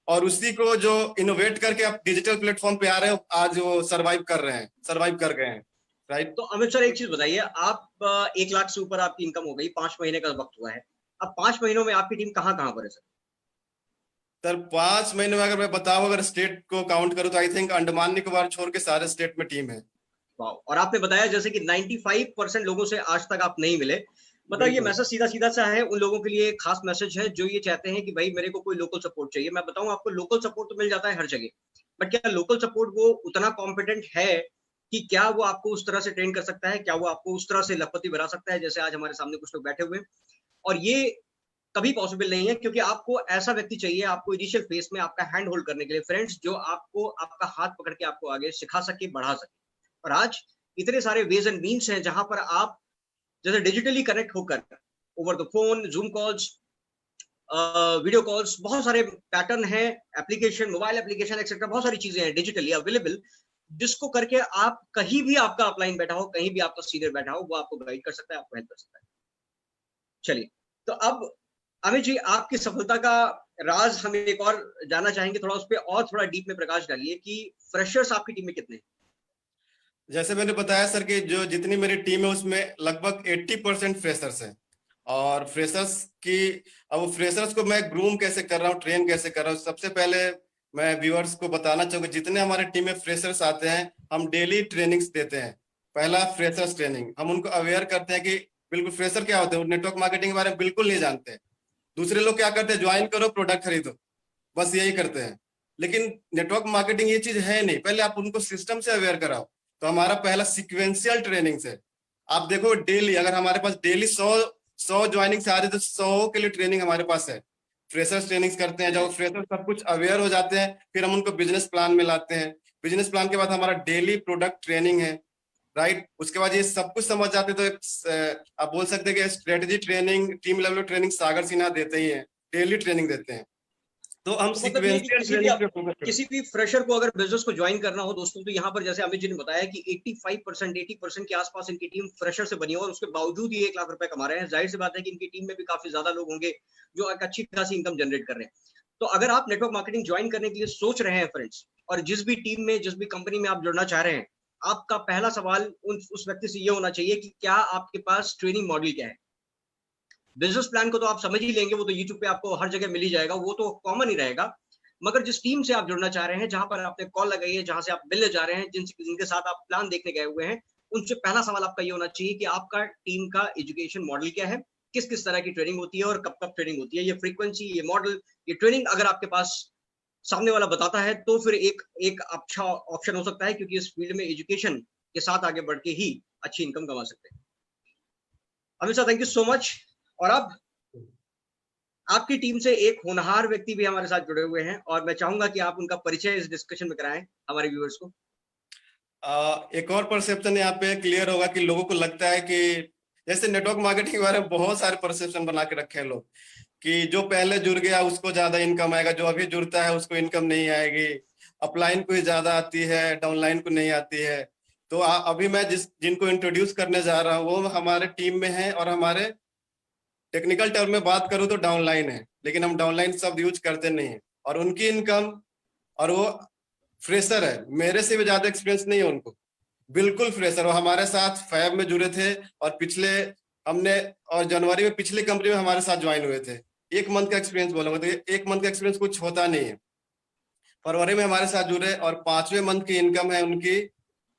और उसी को जो इनोवेट करके आप डिजिटल प्लेटफॉर्म पे आ रहे हो, आज वो सर्वाइव कर गए हैं, राइट। तो अमित सर एक चीज बताइए, आप 1 लाख से ऊपर आपकी इनकम हो गई, 5 महीने का वक्त हुआ है, अब 5 महीनों में आपकी टीम कहाँ पर है सर? सर 5 महीने में अगर मैं बताऊं, अगर स्टेट को काउंट करूं तो आई थिंक अंडमान निकोबार छोड़ के सारे स्टेट में टीम है। वाओ। और आपने बताया जैसे कि 95% लोगों से आज तक आप नहीं मिले, मतलब ये मैसेज सीधा सा है उन लोगों के लिए, खास मैसेज है जो ये चाहते हैं कि भाई मेरे को कोई लोकल सपोर्ट चाहिए। मैं बताऊं आपको, लोकल सपोर्ट तो मिल जाता है हर जगह, बट क्या लोकल सपोर्ट वो उतना कॉम्पिटेंट है कि क्या वो आपको उस तरह से ट्रेन कर सकता है, क्या वो आपको उस तरह से लखपति बना सकता है जैसे आज हमारे सामने कुछ लोग बैठे हुए हैं? और ये कभी पॉसिबल नहीं है, क्योंकि आपको ऐसा व्यक्ति चाहिए आपको इनिशियल फेज में आपका हैंड होल्ड करने के लिए, फ्रेंड्स, जो आपको आपका हाथ पकड़ के आपको आगे सिखा सके, बढ़ा सके। और आज इतने सारे वेज एंड मीन्स हैं जहां पर आप जैसे डिजिटली कनेक्ट होकर over the phone, zoom calls, video calls, बहुत सारे पैटर्न हैं, एप्लीकेशन, मोबाइल एप्लीकेशन एक्सेट्रा, बहुत सारी चीजें हैं डिजिटली अवेलेबल, जिसको करके आप कहीं भी आपका अपलाइन बैठा हो, कहीं भी आपका सीनियर बैठा हो, वो आपको गाइड कर सकता है, आपको हेल्प कर सकता है। चलिए, तो अब अमित जी आपकी सफलता का राज हम एक और जानना चाहेंगे, थोड़ा उस पर और थोड़ा डीप में प्रकाश डालिए कि फ्रेशर्स आपकी टीम में कितने हैं? जैसे मैंने बताया सर कि जो जितनी मेरी टीम है उसमें लगभग 80% फ्रेशर्स हैं। और फ्रेशर्स की, अब फ्रेशर्स को मैं ग्रूम कैसे कर रहा हूँ, ट्रेन कैसे कर रहा हूँ, सबसे पहले मैं व्यूअर्स को बताना चाहूंगा, जितने हमारे टीम में फ्रेशर्स आते हैं हम डेली ट्रेनिंग्स देते हैं। पहला फ्रेशर्स ट्रेनिंग, हम उनको अवेयर करते हैं कि बिल्कुल फ्रेशर क्या होते हैं, नेटवर्क मार्केटिंग के बारे में बिल्कुल नहीं जानते। दूसरे लोग क्या करते हैं, ज्वाइन करो प्रोडक्ट खरीदो, बस यही करते हैं। लेकिन नेटवर्क मार्केटिंग ये चीज है नहीं, पहले आप उनको सिस्टम से अवेयर कराओ। तो हमारा पहला सिक्वेंशियल ट्रेनिंग है। आप देखो डेली अगर हमारे पास डेली 100 ज्वाइनिंग आ रही है तो 100 के लिए ट्रेनिंग हमारे पास है। फ्रेशर्स ट्रेनिंग्स करते हैं, जब फ्रेशर्स सब कुछ अवेयर हो जाते हैं फिर हम उनको बिजनेस प्लान में लाते हैं। बिजनेस प्लान के बाद हमारा डेली प्रोडक्ट ट्रेनिंग है, राइट। उसके बाद ये सब कुछ समझ जाते तो आप बोल सकते हैं कि strategy training, team level training Sagar Sinha देते ही हैं, डेली ट्रेनिंग देते हैं। तो हम सीक्वेंशियल ट्रेनिंग पे फोकस करते हैं। किसी भी फ्रेशर को अगर बिजनेस को ज्वाइन करना हो दोस्तों, तो यहाँ पर जैसे अमित जी ने बताया कि 85% 80% के आसपास इनकी टीम फ्रेशर से बनी हो और उसके बावजूद ही 1 लाख रुपए कमा रहे हैं। जाहिर सी बात है कि इनकी टीम में भी काफी ज्यादा लोग होंगे जो एक अच्छी खासी इनकम जनरेट कर रहे हैं। तो अगर आप नेटवर्क मार्केटिंग ज्वाइन करने के लिए सोच रहे हैं फ्रेंड्स, और जिस भी टीम में, जिस भी कंपनी में आप जुड़ना चाह रहे हैं, आपका पहला सवाल उस व्यक्ति से ये होना चाहिए कि क्या आपके पास ट्रेनिंग मॉडल क्या है। बिजनेस प्लान को तो आप समझ ही लेंगे, वो तो यूट्यूब पे आपको हर जगह मिल ही जाएगा, वो तो कॉमन ही रहेगा। मगर जिस टीम से आप जुड़ना चाह रहे हैं, जहां पर आपने कॉल लगाई है, जहां से आप मिलने जा रहे हैं, जिनके साथ आप प्लान देखने गए हुए हैं, उनसे पहला सवाल आपका ये होना चाहिए कि आपका टीम का एजुकेशन मॉडल क्या है, किस किस तरह की ट्रेनिंग होती है और कब कब ट्रेनिंग होती है। ये फ्रीक्वेंसी, ये मॉडल, ये ट्रेनिंग अगर आपके पास सामने वाला बताता है तो फिर एक अच्छा ऑप्शन हो सकता है, क्योंकि इस फील्ड में एजुकेशन के साथ आगे बढ़ के ही अच्छी इनकम कमा सकते हैं। Amit sir, thank you so much. और अब आपकी टीम से एक होनहार व्यक्ति भी हमारे साथ जुड़े हुए हैं और मैं चाहूंगा कि आप उनका परिचय इस डिस्कशन में कराएं हमारे व्यूअर्स को। एक और परसेप्शन यहाँ पे क्लियर होगा कि लोगों को लगता है कि जैसे नेटवर्क मार्केटिंग के बारे में बहुत सारे परसेप्शन बना के रखे हैं लोग कि जो पहले जुड़ गया उसको ज्यादा इनकम आएगा, जो अभी जुड़ता है उसको इनकम नहीं आएगी, अपलाइन को ही ज्यादा आती है, डाउनलाइन को नहीं आती है। तो अभी मैं जिनको इंट्रोड्यूस करने जा रहा हूँ वो हमारे टीम में है और हमारे टेक्निकल टर्म में बात करूँ तो डाउनलाइन है, लेकिन हम डाउनलाइन शब्द यूज करते नहीं है। और उनकी इनकम, और वो फ्रेशर है, मेरे से भी ज्यादा एक्सपीरियंस नहीं है उनको, बिल्कुल फ्रेशर। वो हमारे साथ फैब में जुड़े थे और जनवरी में पिछली कंपनी में हमारे साथ ज्वाइन हुए थे। 1 मंथ का एक्सपीरियंस बोलूंगा तो 1 मंथ का एक्सपीरियंस कुछ होता नहीं है। फरवरी में हमारे साथ जुड़े और 5वें मंथ की इनकम है उनकी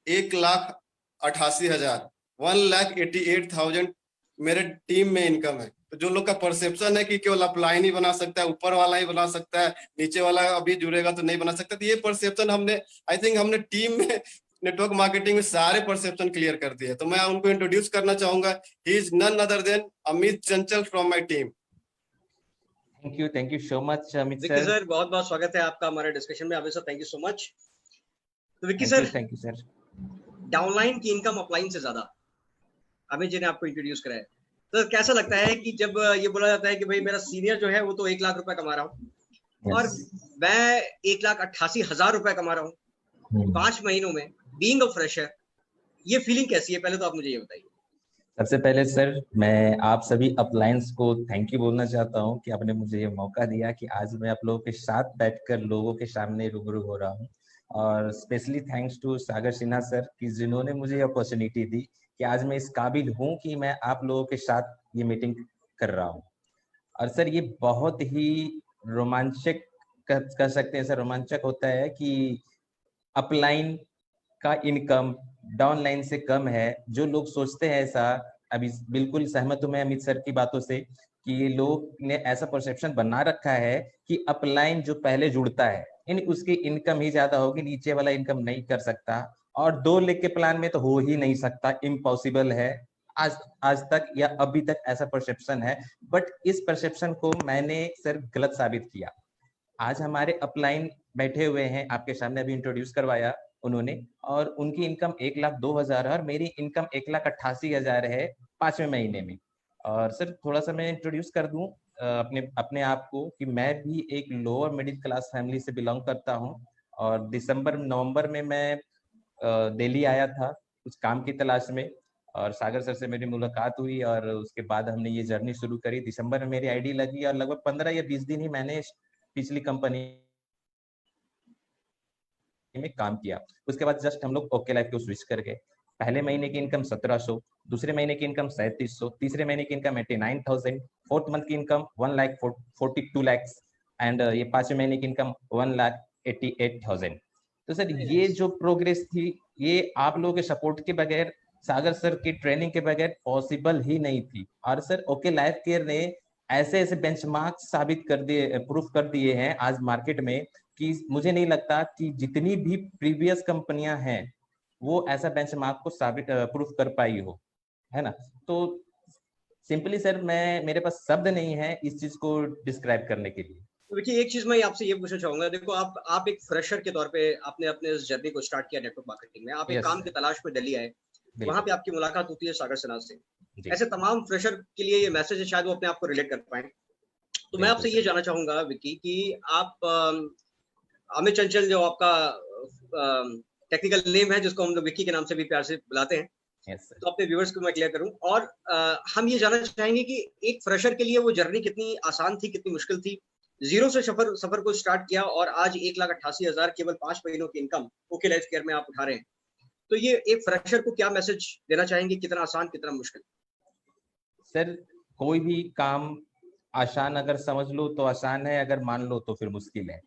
1,88,000, 1,88,000 मेरे टीम में इनकम है। तो जो लोग का परसेप्शन है कि केवल अपलाइन ही बना सकता है, ऊपर वाला ही बना सकता है, नीचे वाला अभी जुड़ेगा तो नहीं बना सकता, तो ये परसेप्शन हमने टीम में नेटवर्क मार्केटिंग में सारे परसेप्शन क्लियर कर दिए। तो मैं उनको इंट्रोड्यूस करना चाहूंगा। He is none other than Amit Chanchal from my team. Thank you so much Amit Vicky sir. Sir बहुत बहुत स्वागत है आपका हमारे डिस्कशन में। Amit sir thank you so much. तो Vicky thank you sir, sir. Downline की इनकम अपलाइन से ज्यादा अमित जी ने आपको इंट्रोड्यूस कराया, तो कैसा लगता है कि जब ये बोला जाता है कि भाई मेरा सीनियर जो है वो तो 1 लाख रुपए कमा रहा हूँ और मैं 1,88,000 रुपए कमा रहा हूँ 5 महीनों में, बीइंग अ फ्रेशर, ये फीलिंग कैसी है? पहले तो आप मुझे ये बताइए। सबसे पहले सर मैं आप सभी अपलाइंस को थैंक यू बोलना चाहता हूँ कि आपने मुझे ये मौका दिया कि आज मैं आप लोगों के साथ बैठकर लोगों के सामने रूबरू हो रहा हूँ। और specially thanks to Sagar Sinha sir कि जिन्होंने मुझे ये अपॉर्चुनिटी दी कि आज मैं इस काबिल हूँ कि मैं आप लोगों के साथ ये मीटिंग कर रहा हूँ। और सर ये बहुत ही रोमांचक कह सकते हैं सर, रोमांचक होता है कि अपलाइन का इनकम डाउनलाइन से कम है। जो लोग सोचते हैं ऐसा, अभी बिल्कुल सहमत हूं मैं अमित सर की बातों से कि ये लोग ने ऐसा परसेप्शन बना रखा है कि अपलाइन जो पहले जुड़ता है यानी उसकी इनकम ही ज्यादा होगी, नीचे वाला इनकम नहीं कर सकता। और 2 लाख के प्लान में तो हो ही नहीं सकता, इम्पॉसिबल है। आज तक या अभी तक ऐसा परसेप्शन है, बट इस परसेप्शन को मैंने सर गलत साबित किया। आज हमारे अपलाइन बैठे हुए हैं, आपके सामने अभी इंट्रोड्यूस करवाया उन्होंने, और उनकी इनकम 1,02,000 है और मेरी इनकम 1,88,000 है 5वें महीने में। और सर थोड़ा सा मैं इंट्रोड्यूस कर दूं अपने आप को कि मैं भी एक लोअर मिडिल क्लास फैमिली से बिलोंग करता हूं। और दिसंबर नवंबर में मैं दिल्ली आया था कुछ काम की तलाश में, और सागर सर से मेरी मुलाकात हुई और उसके बाद हमने ये जर्नी शुरू करी। दिसंबर में मेरी आईडी लगी और लगभग 15 या 20 दिन ही मैंने पिछली कंपनी में काम किया। उसके बाद जस्ट हम लोग ओके लाइफ को स्विच कर गए। पहले महीने की इनकम 1700, दूसरे महीने की इनकम 3700, तीसरे महीने की इनकम 89,000, फोर्थ मंथ की इनकम 1,42 लाख एंड ये 5वें महीने की इनकम 1,88,000। तो सर ये जो प्रोग्रेस थी ये आप लोगों के सपोर्ट के बगैर, सागर सर की ट्रेनिंग के बगैर पॉसिबल ही नहीं थी। और सर ओके लाइफ केयर ने ऐसे ऐसे बेंचमार्क साबित कर दिए, प्रूफ कर दिए हैं आज मार्केट में कि मुझे नहीं लगता कि जितनी भी प्रीवियस कंपनियां हैं वो ऐसा बेंचमार्क को साबित प्रूफ कर पाई हो, है ना। तो सिंपली सर मेरे पास शब्द नहीं है इस चीज को डिस्क्राइब करने के लिए। तो देखिए एक चीज मैं आपसे ये पूछना चाहूंगा, देखो आप एक फ्रेशर के तौर पे आपने अपने इस जर्नी को स्टार्ट किया नेटवर्क मार्केटिंग में, आप एक Yes, काम sir. की तलाश में दिल्ली आए, वहां पे आपकी मुलाकात होती है सागर सिन्हा से। जी, ऐसे तमाम फ्रेशर के लिए ये मैसेज है, शायद वो अपने आप को रिलेट कर पाए। तो मैं आपसे ये जानना चाहूंगा विक्की कि आप अमित चंचल जो आपका टेक्निकल नेम है जिसको हम लोग विक्की के नाम से भी प्यार से बुलाते हैं, Yes, sir. तो अपने व्यूअर्स को मैं क्लियर करूं। और हम ये जानना चाहेंगे कि एक फ्रेशर के लिए वो जर्नी कितनी आसान थी, कितनी मुश्किल थी, जीरो से सफर को स्टार्ट किया और आज 1,88,000 केवल 5 महीनों की इनकम ओके लाइफ केयर में आप उठा रहे हैं। तो ये एक फ्रेशर को क्या मैसेज देना चाहेंगे, कितना आसान कितना मुश्किल? सर कोई भी काम आसान अगर समझ लो तो आसान है, अगर मान लो तो फिर मुश्किल है।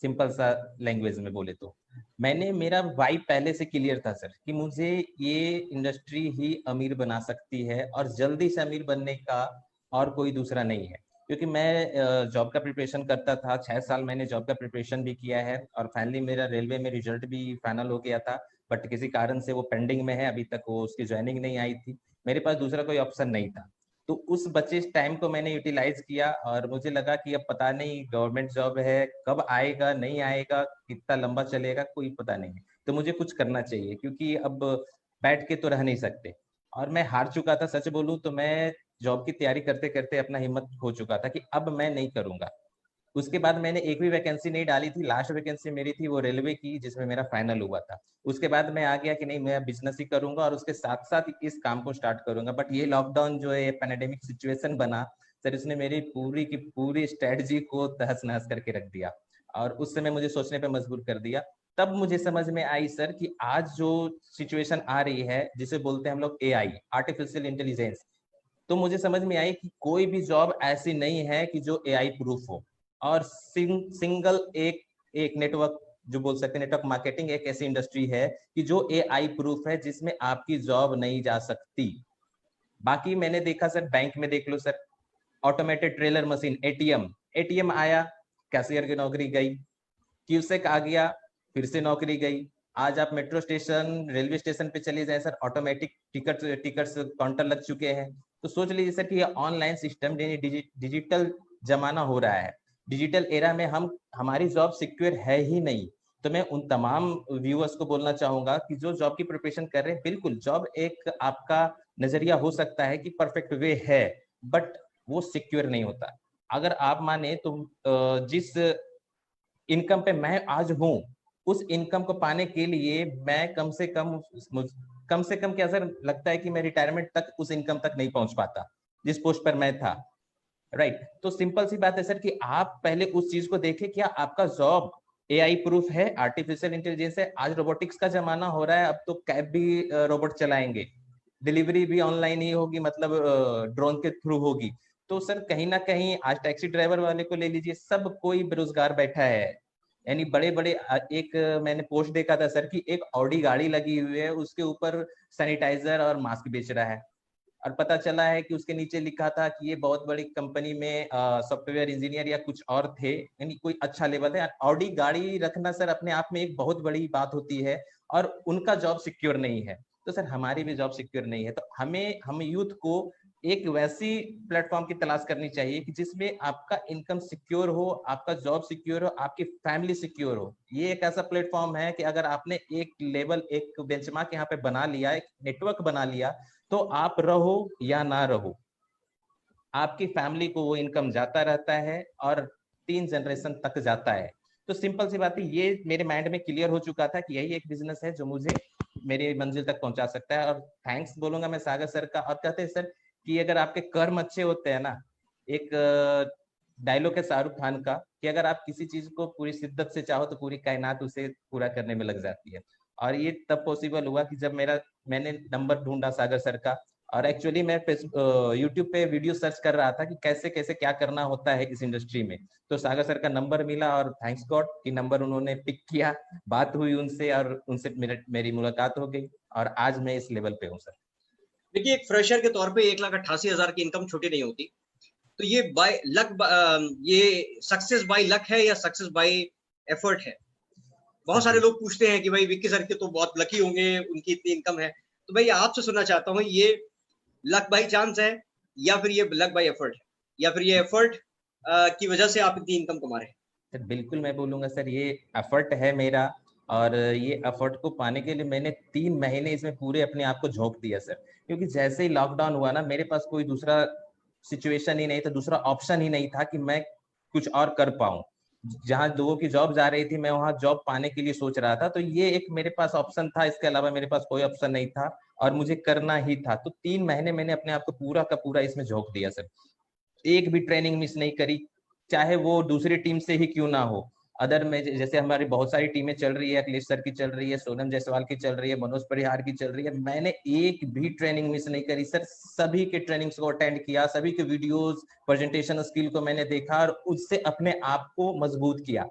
सिंपल सा लैंग्वेज में बोले तो मेरा वाइब पहले से क्लियर था सर कि मुझे ये इंडस्ट्री ही अमीर बना सकती है और जल्दी से अमीर बनने का और कोई दूसरा नहीं है। क्योंकि मैं जॉब का प्रिपरेशन करता था, 6 साल मैंने जॉब का प्रिपरेशन भी किया है और फाइनली मेरा रेलवे में रिजल्ट भी फाइनल हो गया था, बट किसी कारण से वो पेंडिंग में है, अभी तक वो उसकी ज्वाइनिंग नहीं आई थी। मेरे पास दूसरा कोई ऑप्शन नहीं था, तो उस बचे टाइम को मैंने यूटिलाइज किया और मुझे लगा कि अब पता नहीं गवर्नमेंट जॉब है, कब आएगा नहीं आएगा, कितना लंबा चलेगा, कोई पता नहीं है, तो मुझे कुछ करना चाहिए क्योंकि अब बैठ के तो रह नहीं सकते। और मैं हार चुका था, सच बोलूं तो मैं जॉब की तैयारी करते करते अपना हिम्मत हो चुका था कि अब मैं नहीं करूंगा। उसके बाद मैंने एक भी वैकेंसी नहीं डाली थी, लास्ट वैकेंसी मेरी थी वो रेलवे की जिसमें मेरा फाइनल हुआ था। उसके बाद मैं आ गया कि नहीं मैं बिजनेस ही करूंगा और उसके साथ साथ इस काम को स्टार्ट करूंगा। बट ये लॉकडाउन जो है पैंडेमिक सिचुएशन बना सर, इसने मेरी पूरी की पूरी स्ट्रेटजी को तहस नहस करके रख दिया और उस समय मुझे सोचने पे मजबूर कर दिया। तब मुझे समझ में आई सर कि आज जो सिचुएशन आ रही है जिसे बोलते हैं हम लोग AI, आर्टिफिशियल इंटेलिजेंस, तो मुझे समझ में आई कि कोई भी जॉब ऐसी नहीं है कि जो AI प्रूफ हो। और सिंगल एक नेटवर्क जो बोल सकते हैं, नेटवर्क मार्केटिंग एक ऐसी इंडस्ट्री है कि जो AI प्रूफ है जिसमें आपकी जॉब नहीं जा सकती। बाकी मैंने देखा सर, बैंक में देख लो sir, automated trailer machine, ATM आया, कैशियर की नौकरी गई, क्यूसेक आ गया, फिर से नौकरी गई। आज आप मेट्रो स्टेशन, रेलवे स्टेशन पे चले जाए सर, ऑटोमेटिक टिकट्स काउंटर लग चुके हैं। तो सोच लीजिए सर कि ये ऑनलाइन सिस्टम, डिजिटल जमाना हो रहा है, डिजिटल एरा में हमारी जॉब सिक्योर है ही नहीं। तो मैं उन तमाम व्यूअर्स को बोलना चाहूंगा कि जो जॉब की प्रिपरेशन कर रहे हैं, बिल्कुल जॉब एक आपका नजरिया हो सकता है कि परफेक्ट वे है, बट वो सिक्योर नहीं होता। अगर आप माने तो जिस इनकम पे मैं आज हूँ, उस इनकम को पाने के लिए मैं कम से कम क्या सर लगता है कि मैं रिटायरमेंट तक उस इनकम तक नहीं पहुंच पाता जिस पोस्ट पर मैं था, राइट। तो सिंपल सी बात है सर कि आप पहले उस चीज को देखें, क्या आपका जॉब एआई प्रूफ है, आर्टिफिशियल इंटेलिजेंस है। आज रोबोटिक्स का जमाना हो रहा है, अब तो कैब भी रोबोट चलाएंगे, डिलीवरी भी ऑनलाइन ही होगी, मतलब ड्रोन के थ्रू होगी। तो सर कहीं ना कहीं आज टैक्सी ड्राइवर वाले को ले लीजिए, सब कोई बेरोजगार बैठा है। यानी बड़े बड़े एक मैंने पोस्ट देखा था सर कि एक ऑडी गाड़ी लगी हुई है, उसके ऊपर सैनिटाइजर और मास्क बेच रहा है, और पता चला है कि उसके नीचे लिखा था कि ये बहुत बड़ी कंपनी में सॉफ्टवेयर इंजीनियर या कुछ और थे, यानी कोई अच्छा लेवल है। ऑडी गाड़ी रखना सर अपने आप में एक बहुत बड़ी बात होती है, और उनका जॉब सिक्योर नहीं है। तो सर हमारी भी जॉब सिक्योर नहीं है। तो हम यूथ को एक वैसी प्लेटफॉर्म की तलाश करनी चाहिए कि जिसमें आपका इनकम सिक्योर हो, आपका जॉब सिक्योर हो, आपकी फैमिली सिक्योर हो। ये एक ऐसा प्लेटफॉर्म है कि अगर आपने एक लेवल, एक बेंचमार्क यहाँ पे बना लिया, एक नेटवर्क बना लिया, तो आप रहो या ना रहो, आपकी फैमिली को वो इनकम जाता रहता है और 3 जनरेशन तक जाता है। तो सिंपल सी बात है, ये मेरे माइंड में क्लियर हो चुका था कि यही एक बिजनेस है जो मुझे मेरी मंजिल तक पहुंचा सकता है। और थैंक्स बोलूंगा मैं सागर सर का। और कहते हैं सर कि अगर आपके कर्म अच्छे होते हैं ना, एक डायलॉग है शाहरुख खान का कि अगर आप किसी चीज को पूरी शिद्दत से चाहो तो पूरी कायनात उसे पूरा करने में लग जाती है। और ये तब पॉसिबल हुआ कि जब मैंने नंबर ढूंढा सागर सर का, और एक्चुअली मैं यूट्यूब पे वीडियो सर्च कर रहा था कि कैसे कैसे क्या करना होता है इस इंडस्ट्री में। तो सागर सर का नंबर मिला और थैंक्स गॉड कि नंबर उन्होंने पिक किया, बात हुई उनसे और उनसे मेरी मुलाकात हो गई, और आज मैं इस लेवल पे हूँ सर। देखिए, एक फ्रेशर के तौर पे 1,88,000 की इनकम छोटी नहीं होती। तो ये बाय लक, ये सक्सेस बाय लक है या सक्सेस बाय एफर्ट है? बहुत सारे लोग पूछते हैं कि भाई विक्की सर के तो बहुत लकी होंगे, उनकी इतनी इनकम है। तो भाई आपसे सुनना चाहता हूँ, ये लक बाय चांस है या फिर ये लक बाय एफर्ट है, या फिर ये एफर्ट की वजह से आप इतनी इनकम कमा रहे हैं? सर बिल्कुल मैं बोलूंगा सर ये एफर्ट है मेरा, और ये एफर्ट को पाने के लिए मैंने 3 महीने इसमें पूरे अपने आप को झोंक दिया सर। क्योंकि जैसे ही लॉकडाउन हुआ ना, मेरे पास कोई दूसरा सिचुएशन ही नहीं था, दूसरा ऑप्शन ही नहीं था कि मैं कुछ और कर पाऊं। जहां लोगों की जॉब जा रही थी, मैं वहां जॉब पाने के लिए सोच रहा था। तो ये एक मेरे पास ऑप्शन था, इसके अलावा मेरे पास कोई ऑप्शन नहीं था और मुझे करना ही था। तो 3 महीने मैंने अपने आप को पूरा का पूरा इसमें झोंक दिया सर। एक भी ट्रेनिंग मिस नहीं करी, चाहे वो दूसरी टीम से ही क्यों ना हो। अदर में जैसे हमारी बहुत सारी टीमें चल रही है, अखिलेश सर की चल रही है, सोनम जायसवाल की चल रही है, मनोज परिहार की चल रही है, मैंने एक भी ट्रेनिंग मिस नहीं करी सर। सभी के ट्रेनिंग्स को अटेंड किया, सभी के वीडियोस, प्रेजेंटेशन स्किल को मैंने देखा और उससे अपने आप को मजबूत किया।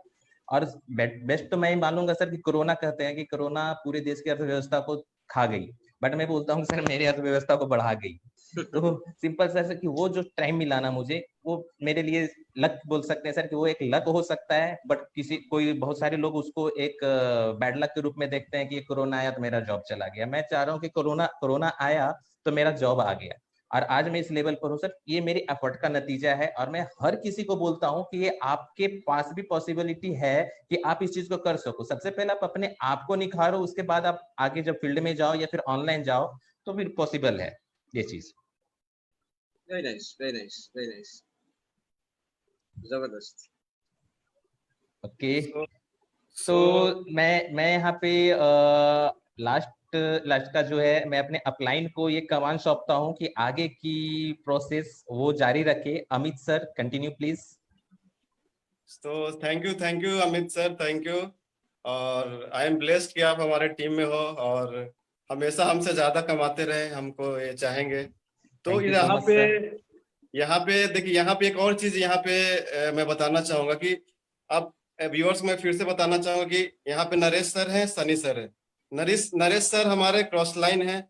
और बेस्ट तो मैं मानूंगा सर कि कोरोना, कहते हैं कि कोरोना पूरे देश की अर्थव्यवस्था को खा गई, बट मैं बोलता हूँ सर मेरी अर्थव्यवस्था को बढ़ा गई। तो सिंपल सर कि वो जो टाइम मिला ना मुझे, वो मेरे लिए लक बोल सकते हैं सर कि वो एक लक हो सकता है, बट बहुत सारे लोग उसको एक बैड लक के रूप में देखते हैं कि कोरोना आया तो मेरा जॉब चला गया। मैं चाह रहा हूँ कि कोरोना आया तो मेरा जॉब आ गया, और आज मैं इस लेवल पर हूँ सर। ये मेरे एफर्ट का नतीजा है, और मैं हर किसी को बोलता हूँ कि ये आपके पास भी पॉसिबिलिटी है कि आप इस चीज को कर सको। सबसे पहले आप अपने आप को निखारो, उसके बाद आप आगे जब फील्ड में जाओ या फिर ऑनलाइन जाओ तो फिर पॉसिबल है ये चीज। Very nice, very nice, very nice, जबरदस्त। ओके, तो मैं यहाँ पे लास्ट का जो है, मैं अपने अपलाइन को ये कमान सौंपता हूँ कि आगे की प्रोसेस वो जारी रखे। Amit sir continue please. तो thank you Amit sir, thank you. और आई एम ब्लेस्ड कि आप हमारे टीम में हो और हमेशा हमसे ज्यादा कमाते रहे, हमको ये चाहेंगे। तो यहाँ पे देखिए, यहाँ पे एक और चीज यहाँ पे मैं बताना चाहूंगा कि अब व्यूअर्स में फिर से बताना चाहूंगा कि यहाँ पे नरेश सर हैं, सनी सर है। नरेश सर हमारे क्रॉस लाइन है,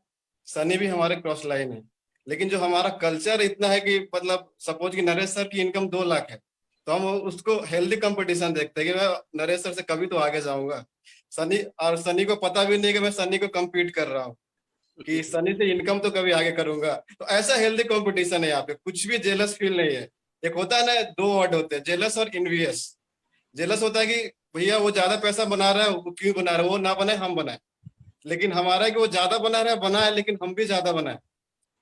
सनी भी हमारे क्रॉस लाइन है। लेकिन जो हमारा कल्चर इतना है कि मतलब सपोज कि नरेश सर की इनकम 2 लाख है, तो हम उसको हेल्दी कंपटीशन देखते हैं कि मैं नरेश सर से कभी तो आगे जाऊंगा। सनी को पता भी नहीं कि मैं सनी को कम्पीट कर रहा हूँ, कि सनी से इनकम तो कभी आगे करूंगा। तो ऐसा हेल्दी कंपटीशन है यहाँ पे, कुछ भी जेलस फील नहीं है। एक होता है ना, दो वर्ड होते हैं, जेलस और इनवियस। जेलस होता है कि भैया वो ज्यादा पैसा बना रहा है, वो क्यों बना रहा है, वो ना बनाए हम बनाए। लेकिन हमारा है कि वो ज्यादा बना रहा है, बनाए, लेकिन हम भी ज्यादा बनाए।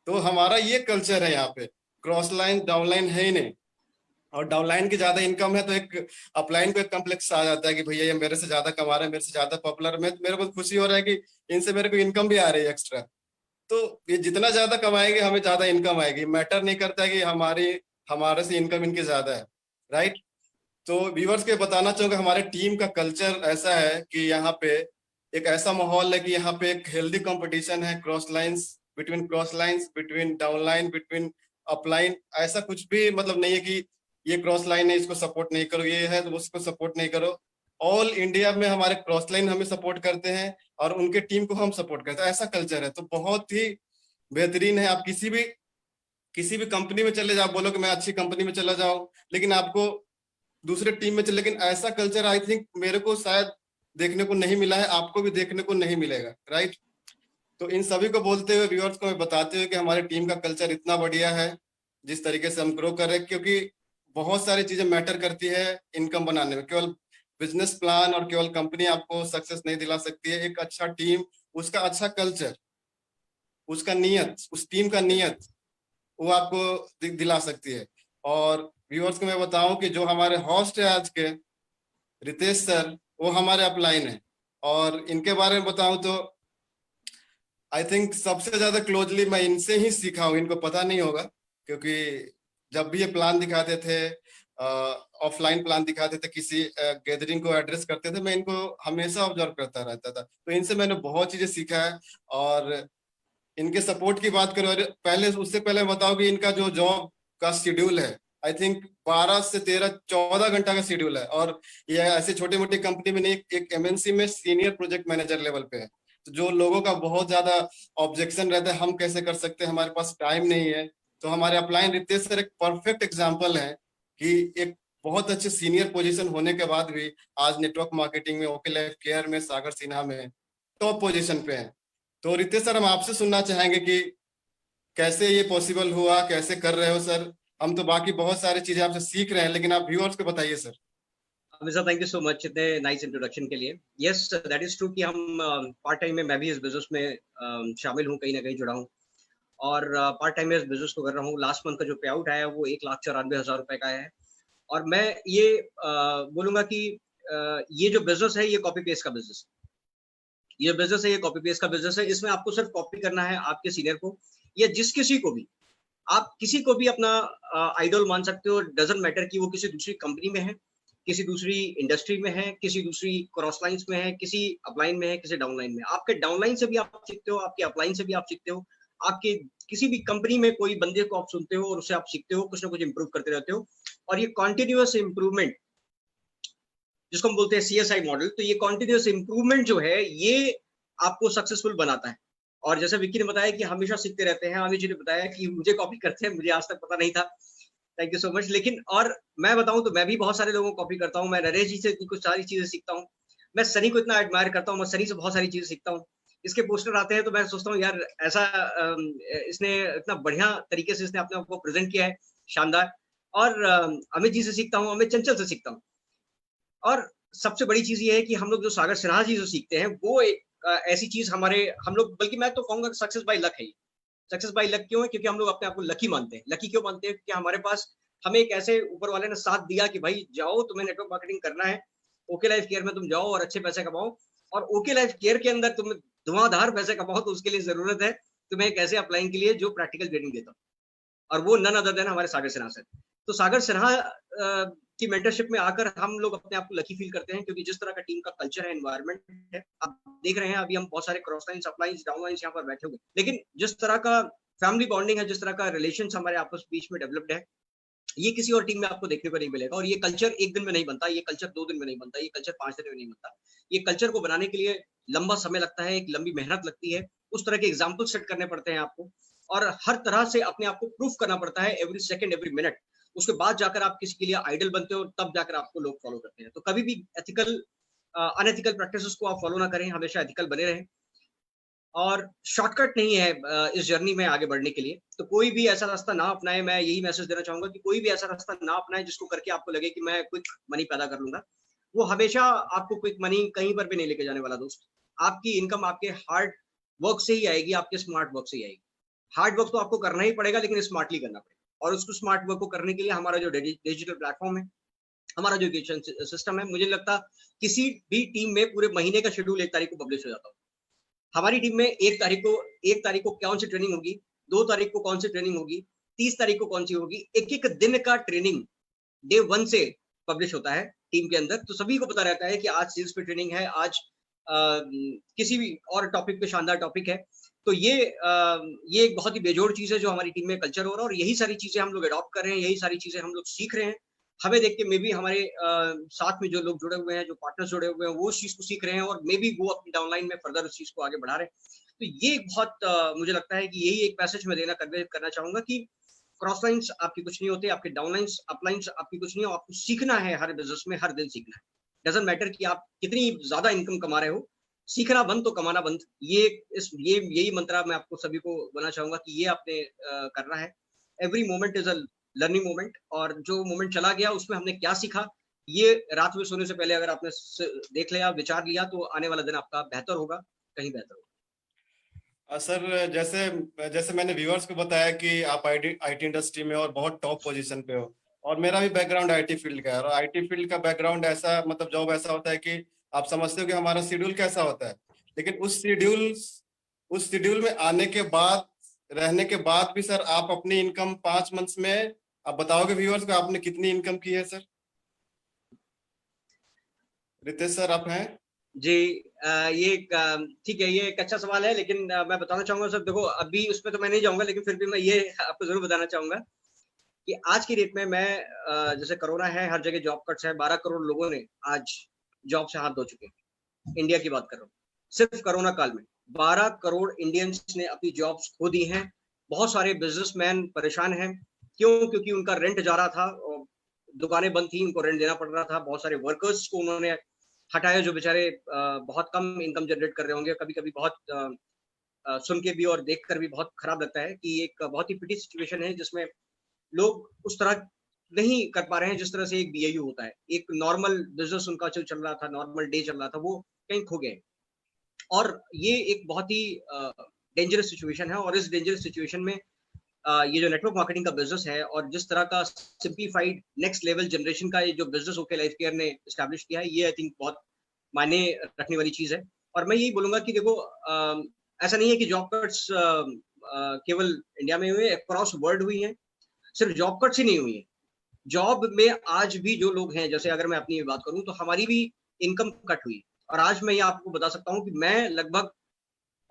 तो हमारा ये कल्चर है यहाँ पे। क्रॉस लाइन डाउनलाइन है ही नहीं, और डाउनलाइन की ज्यादा इनकम है तो एक अपलाइन को एक कम्प्लेक्स आ जाता है कि भैया ये मेरे से ज्यादा कमा रहे हैं, मेरे से ज्यादा पॉपुलर, मेरे को खुशी हो रहा है कि इनसे मेरे को इनकम भी आ रही है एक्स्ट्रा। तो ये जितना ज्यादा कमाएंगे हमें ज्यादा इनकम आएगी, मैटर नहीं करता कि हमारे से इनकम इनकी ज्यादा है, राइट। तो व्यूअर्स के बताना चाहूंगा, हमारे टीम का कल्चर ऐसा है कि यहाँ पे एक ऐसा माहौल है कि यहाँ पे एक हेल्दी कंपटीशन है, cross lines, between downline, between upline. ऐसा कुछ भी मतलब नहीं है कि ये क्रॉस लाइन है इसको सपोर्ट नहीं करो, ये है तो उसको सपोर्ट नहीं करो। ऑल इंडिया में हमारे क्रॉस लाइन हमें सपोर्ट करते हैं और उनके टीम को हम सपोर्ट करते हैं, ऐसा कल्चर है। तो बहुत ही बेहतरीन है। आप किसी भी कंपनी में चले जाओ, बोलो कि मैं अच्छी कंपनी में चला जाऊं, लेकिन आपको दूसरे टीम में चले, लेकिन ऐसा कल्चर आई थिंक मेरे को शायद देखने को नहीं मिला है, आपको भी देखने को नहीं मिलेगा, राइट। तो इन सभी को बोलते हुए, व्यूअर्स को मैं बताते हुए कि हमारे टीम का कल्चर इतना बढ़िया है, जिस तरीके से हम ग्रो कर रहे हैं, क्योंकि बहुत सारी चीजें मैटर करती है इनकम बनाने में। केवल बिजनेस प्लान और केवल कंपनी आपको सक्सेस नहीं दिला सकती है, एक अच्छा टीम, उसका अच्छा कल्चर, उसका नियत, उस टीम का नियत, वो आपको दिला सकती है। और व्यूअर्स को मैं बताऊं कि जो हमारे होस्ट है आज के, रितेश सर, वो हमारे अपलाइन है। और इनके बारे में बताऊं तो आई थिंक सबसे ज्यादा क्लोजली मैं इनसे ही सीखा हूं, इनको पता नहीं होगा, क्योंकि जब भी ये प्लान दिखाते थे, ऑफलाइन प्लान दिखाते थे, किसी गैदरिंग को एड्रेस करते थे, मैं इनको हमेशा ऑब्जर्व करता रहता था। तो इनसे मैंने बहुत चीजें सीखा है। और इनके सपोर्ट की बात करो, उससे पहले बताओ कि इनका जो जॉब का शेड्यूल है, आई थिंक 12 से 13 14 घंटा का शेड्यूल है। और ये ऐसे छोटी मोटी कंपनी में नहीं, एक एमएनसी में सीनियर प्रोजेक्ट मैनेजर लेवल पे है। तो जो लोगों का बहुत ज्यादा ऑब्जेक्शन रहता है, हम कैसे कर सकते हैं, हमारे पास टाइम नहीं है, तो हमारे अपलाइन रितेश सर एक परफेक्ट एग्जाम्पल है कि एक बहुत अच्छे सीनियर पोजीशन होने के बाद भी आज नेटवर्क मार्केटिंग में, ओके लाइफ केयर में, सागर सिन्हा में टॉप पोजीशन पे है। तो रितेश सर, हम आपसे सुनना चाहेंगे कि कैसे ये पॉसिबल हुआ, कैसे कर रहे हो सर। हम तो बाकी बहुत सारी चीजें आपसे सीख रहे हैं, लेकिन आप व्यूअर्स को बताइए sir. Amit thank you so much इतने नाइस इंट्रोडक्शन के लिए। यस, दैट इज ट्रू कि हम पार्ट टाइम में, मैं भी इस बिजनेस में शामिल हूँ, कहीं ना कहीं जुड़ा हूँ। और पार्ट टाइम में इस बिजनेस को कर रहा हूँ। लास्ट मंथ का जो पे आउट आया वो 1,94,000 रुपए का है। और मैं ये बोलूंगा कि ये जो बिजनेस है ये कॉपी पेस्ट का बिजनेस, ये बिजनेस है, ये कॉपी पेस्ट का बिजनेस है। इसमें आपको सिर्फ कॉपी करना है आपके सीनियर को, या जिस किसी को भी, आप किसी को भी अपना आइडल मान सकते हो। डजंट मैटर कि वो किसी दूसरी कंपनी में है, किसी दूसरी इंडस्ट्री में है, किसी दूसरी क्रॉस लाइंस में है, किसी अपलाइन में है, किसी डाउनलाइन में। आपके डाउनलाइन से भी आप सीखते हो, आपके अपलाइन से भी आप सीखते हो, आपके किसी भी कंपनी में कोई बंदे को आप सुनते हो और उससे आप सीखते हो, कुछ ना कुछ इंप्रूव करते रहते हो। और ये कॉन्टिन्यूअस इंप्रूवमेंट, जिसको हम बोलते हैं CSI मॉडल, तो ये कॉन्टिन्यूअस इंप्रूवमेंट जो है ये आपको सक्सेसफुल बनाता है। और जैसे विक्की ने बताया कि हमेशा सीखते रहते हैं, अमित जी ने बताया कि मुझे कॉपी करते हैं, मुझे आज तक पता नहीं था। Thank you so much. लेकिन और मैं बताऊं तो मैं भी बहुत सारे लोगों को कॉपी करता हूं। मैं नरेश जी से कुछ सारी चीजें सीखता हूं, मैं सनी को इतना एडमायर करता हूं, मैं सनी से बहुत सारी चीजें सीखता हूं। इसके पोस्टर आते हैं तो मैं सोचता हूँ यार ऐसा इसने इतना बढ़िया तरीके से इसने अपने आप को प्रेजेंट किया है, शानदार। और अमित जी से सीखता हूँ, अमित चंचल से सीखता हूँ। और सबसे बड़ी चीज ये है कि हम लोग जो सागर सिन्हा जी से सीखते हैं वो एक ऐसी चीज हम लोग, बल्कि मैं तो कहूंगा सक्सेस बाय लक है। सक्सेस बाय लक क्यों है? क्योंकि हम लोग अपने आप को लकी मानते हैं। लकी क्यों मानते हैं? क्योंकि हमारे पास, हमें एक ऐसे ऊपर वाले ने साथ दिया कि भाई जाओ, तुम्हें नेटवर्क मार्केटिंग करना है, ओके लाइफ केयर में तुम जाओ और अच्छे पैसे कमाओ। और ओके लाइफ केयर के अंदर तुम धुआंधार पैसे कमाओ, तो उसके लिए जरूरत है तुम्हें एक ऐसे अपलाइन के लिए जो प्रैक्टिकल ट्रेनिंग देता हो, और वो नन अदर देन हमारे सागर सिन्हा सर। तो सागर सिन्हा की मेंटरशिप में आकर हम लोग अपने आप को लकी फील करते हैं, क्योंकि जिस तरह का टीम का कल्चर है, एनवायरनमेंट है, आप देख रहे हैं अभी हम बहुत सारे क्रॉस लाइंस, अपलाइंस, डाउनलाइंस यहाँ पर बैठे हुए, लेकिन जिस तरह का फैमिली बॉन्डिंग है, जिस तरह का रिलेशन हमारे आपस बीच में डेवलप्ड है, ये किसी और टीम में आपको देखने को नहीं मिलेगा। और ये कल्चर एक दिन में नहीं बनता, ये कल्चर 2 दिन में नहीं बनता, ये कल्चर 5 दिन में नहीं बनता। ये कल्चर को बनाने के लिए लंबा समय लगता है, एक लंबी मेहनत लगती है, उस तरह के एग्जाम्पल सेट करने पड़ते हैं आपको, और हर तरह से अपने आप को प्रूफ करना पड़ता है, एवरी सेकंड, एवरी मिनट। उसके बाद जाकर आप किसी के लिए आइडल बनते हो, तब जाकर आपको लोग फॉलो करते हैं। तो कभी भी एथिकल अनएथिकल प्रैक्टिसेस को आप फॉलो ना करें, हमेशा एथिकल बने रहें। और शॉर्टकट नहीं है इस जर्नी में आगे बढ़ने के लिए। तो कोई भी ऐसा रास्ता ना अपनाए, मैं यही मैसेज देना चाहूंगा कि कोई भी ऐसा रास्ता ना अपनाए जिसको करके आपको लगे कि मैं क्विक मनी पैदा कर लूंगा। वो हमेशा आपको क्विक मनी कहीं पर भी नहीं लेके जाने वाला दोस्त। आपकी इनकम आपके हार्ड वर्क से ही आएगी, आपके स्मार्ट वर्क से ही आएगी। हार्ड वर्क तो आपको करना ही पड़ेगा, लेकिन स्मार्टली करना पड़ेगा। और उसको स्मार्ट वर्क को करने के लिए हमारा जो डिजिटल प्लेटफॉर्म है, हमारा जो एजुकेशन सिस्टम है, मुझे लगता किसी भी टीम में पूरे महीने का शेड्यूल 1 तारीख को पब्लिश हो जाता है। हमारी टीम में 1 तारीख को कौन सी ट्रेनिंग होगी, 2 तारीख को कौन सी ट्रेनिंग होगी, 30 तारीख को कौन सी होगी, एक दिन का ट्रेनिंग डे 1 से पब्लिश होता है टीम के अंदर। तो सभी को पता रहता है कि आज सेल्स पे ट्रेनिंग है, आज किसी भी और टॉपिक पे शानदार टॉपिक है। तो ये एक बहुत ही बेजोड़ चीज है जो हमारी टीम में कल्चर हो रहा है, और यही सारी चीजें हम लोग अडॉप्ट कर रहे हैं, यही सारी चीजें हम लोग सीख रहे हैं। हमें देख के मे बी हमारे साथ में जो लोग जुड़े हुए हैं, जो पार्टनर्स जुड़े हुए हैं, वो उस चीज को सीख रहे हैं, और मे बी वो अपनी डाउनलाइन में फर्दर उस चीज को आगे बढ़ा रहे हैं। तो ये बहुत मुझे लगता है कि यही एक मैसेज मैं कन्वे करना चाहूंगा कि क्रॉस लाइन्स आपकी कुछ नहीं होते, आपके डाउनलाइंस अपलाइंस आपकी कुछ नहीं हो। आपको सीखना है, हर बिजनेस में हर दिन सीखना है। डजंट मैटर कि आप कितनी ज्यादा इनकम कमा रहे हो, सीखना बंद तो कमाना बंद। यही मंत्र मैं आपको सभी को बोलना चाहूंगा कि ये आपने करना है। Every moment is a learning moment, और जो मोमेंट चला गया उसमें हमने क्या सीखा, ये रात में सोने से पहले अगर आपने देख लिया, विचार लिया, तो आने वाला दिन आपका बेहतर होगा, कहीं बेहतर होगा। सर जैसे मैंने व्यूअर्स को बताया कि आप आईटी इंडस्ट्री में और बहुत टॉप पोजीशन पे हो, और मेरा भी बैकग्राउंड आईटी फील्ड का है, और आईटी फील्ड का बैकग्राउंड ऐसा, मतलब जॉब ऐसा होता है कि आप समझते हो कि हमारा शेड्यूल कैसा होता है, लेकिन उस शेड्यूल में आने के बाद, रहने के बाद भी सर आप अपनी इनकम 5 मंथ्स में, आप बताओगे व्यूअर्स को आपने कितनी इनकम की है सर? रितेश सर आप हैं? जी, ये ठीक है, ये एक अच्छा सवाल है, लेकिन मैं बताना चाहूंगा सर, देखो अभी उसमें तो मैं नहीं जाऊंगा, लेकिन फिर भी मैं ये आपको जरूर बताना चाहूंगा कि आज की डेट में मैं जैसे कोरोना है, हर जगह जॉब कट्स है, 12 करोड़ लोगों ने आज जॉब से हाथ धो चुके हैं। इंडिया की बात कर रहा हूँ, सिर्फ कोरोना काल में 12 करोड़ इंडियंस ने अपनी जॉब्स खो दी हैं। बहुत सारे बिजनेसमैन परेशान हैं। क्यों? क्योंकि उनका रेंट जा रहा था, दुकानें बंद थी, उनको रेंट देना पड़ रहा था। बहुत सारे वर्कर्स को उन्होंने हटाया जो बेचारे बहुत कम इनकम जनरेट कर रहे होंगे। कभी कभी बहुत सुन के भी और देख कर भी बहुत खराब लगता है कि एक बहुत ही पिटी सिचुएशन है जिसमें लोग उस तरह नहीं कर पा रहे हैं जिस तरह से एक बीएयू होता है। एक नॉर्मल बिजनेस उनका चल रहा था, नॉर्मल डे चल रहा था, वो कहीं खो गए। और ये एक बहुत ही डेंजरस सिचुएशन है। और इस डेंजरस सिचुएशन में ये जो नेटवर्क मार्केटिंग का बिजनेस है, और जिस तरह का सिंप्लीफाइड नेक्स्ट लेवल जनरेशन का ये जो बिजनेस ओके लाइफ केयर ने एस्टैब्लिश किया है, ये आई थिंक बहुत मायने रखने वाली चीज है। और मैं यही बोलूंगा कि देखो ऐसा नहीं है कि जॉब कट्स केवल इंडिया में हुए, अक्रॉस वर्ल्ड हुई है। सिर्फ जॉब कट्स ही नहीं हुई है, जॉब में आज भी जो लोग हैं, जैसे अगर मैं अपनी बात करूं तो हमारी भी इनकम कट हुई। और आज मैं ये आपको बता सकता हूं कि मैं लगभग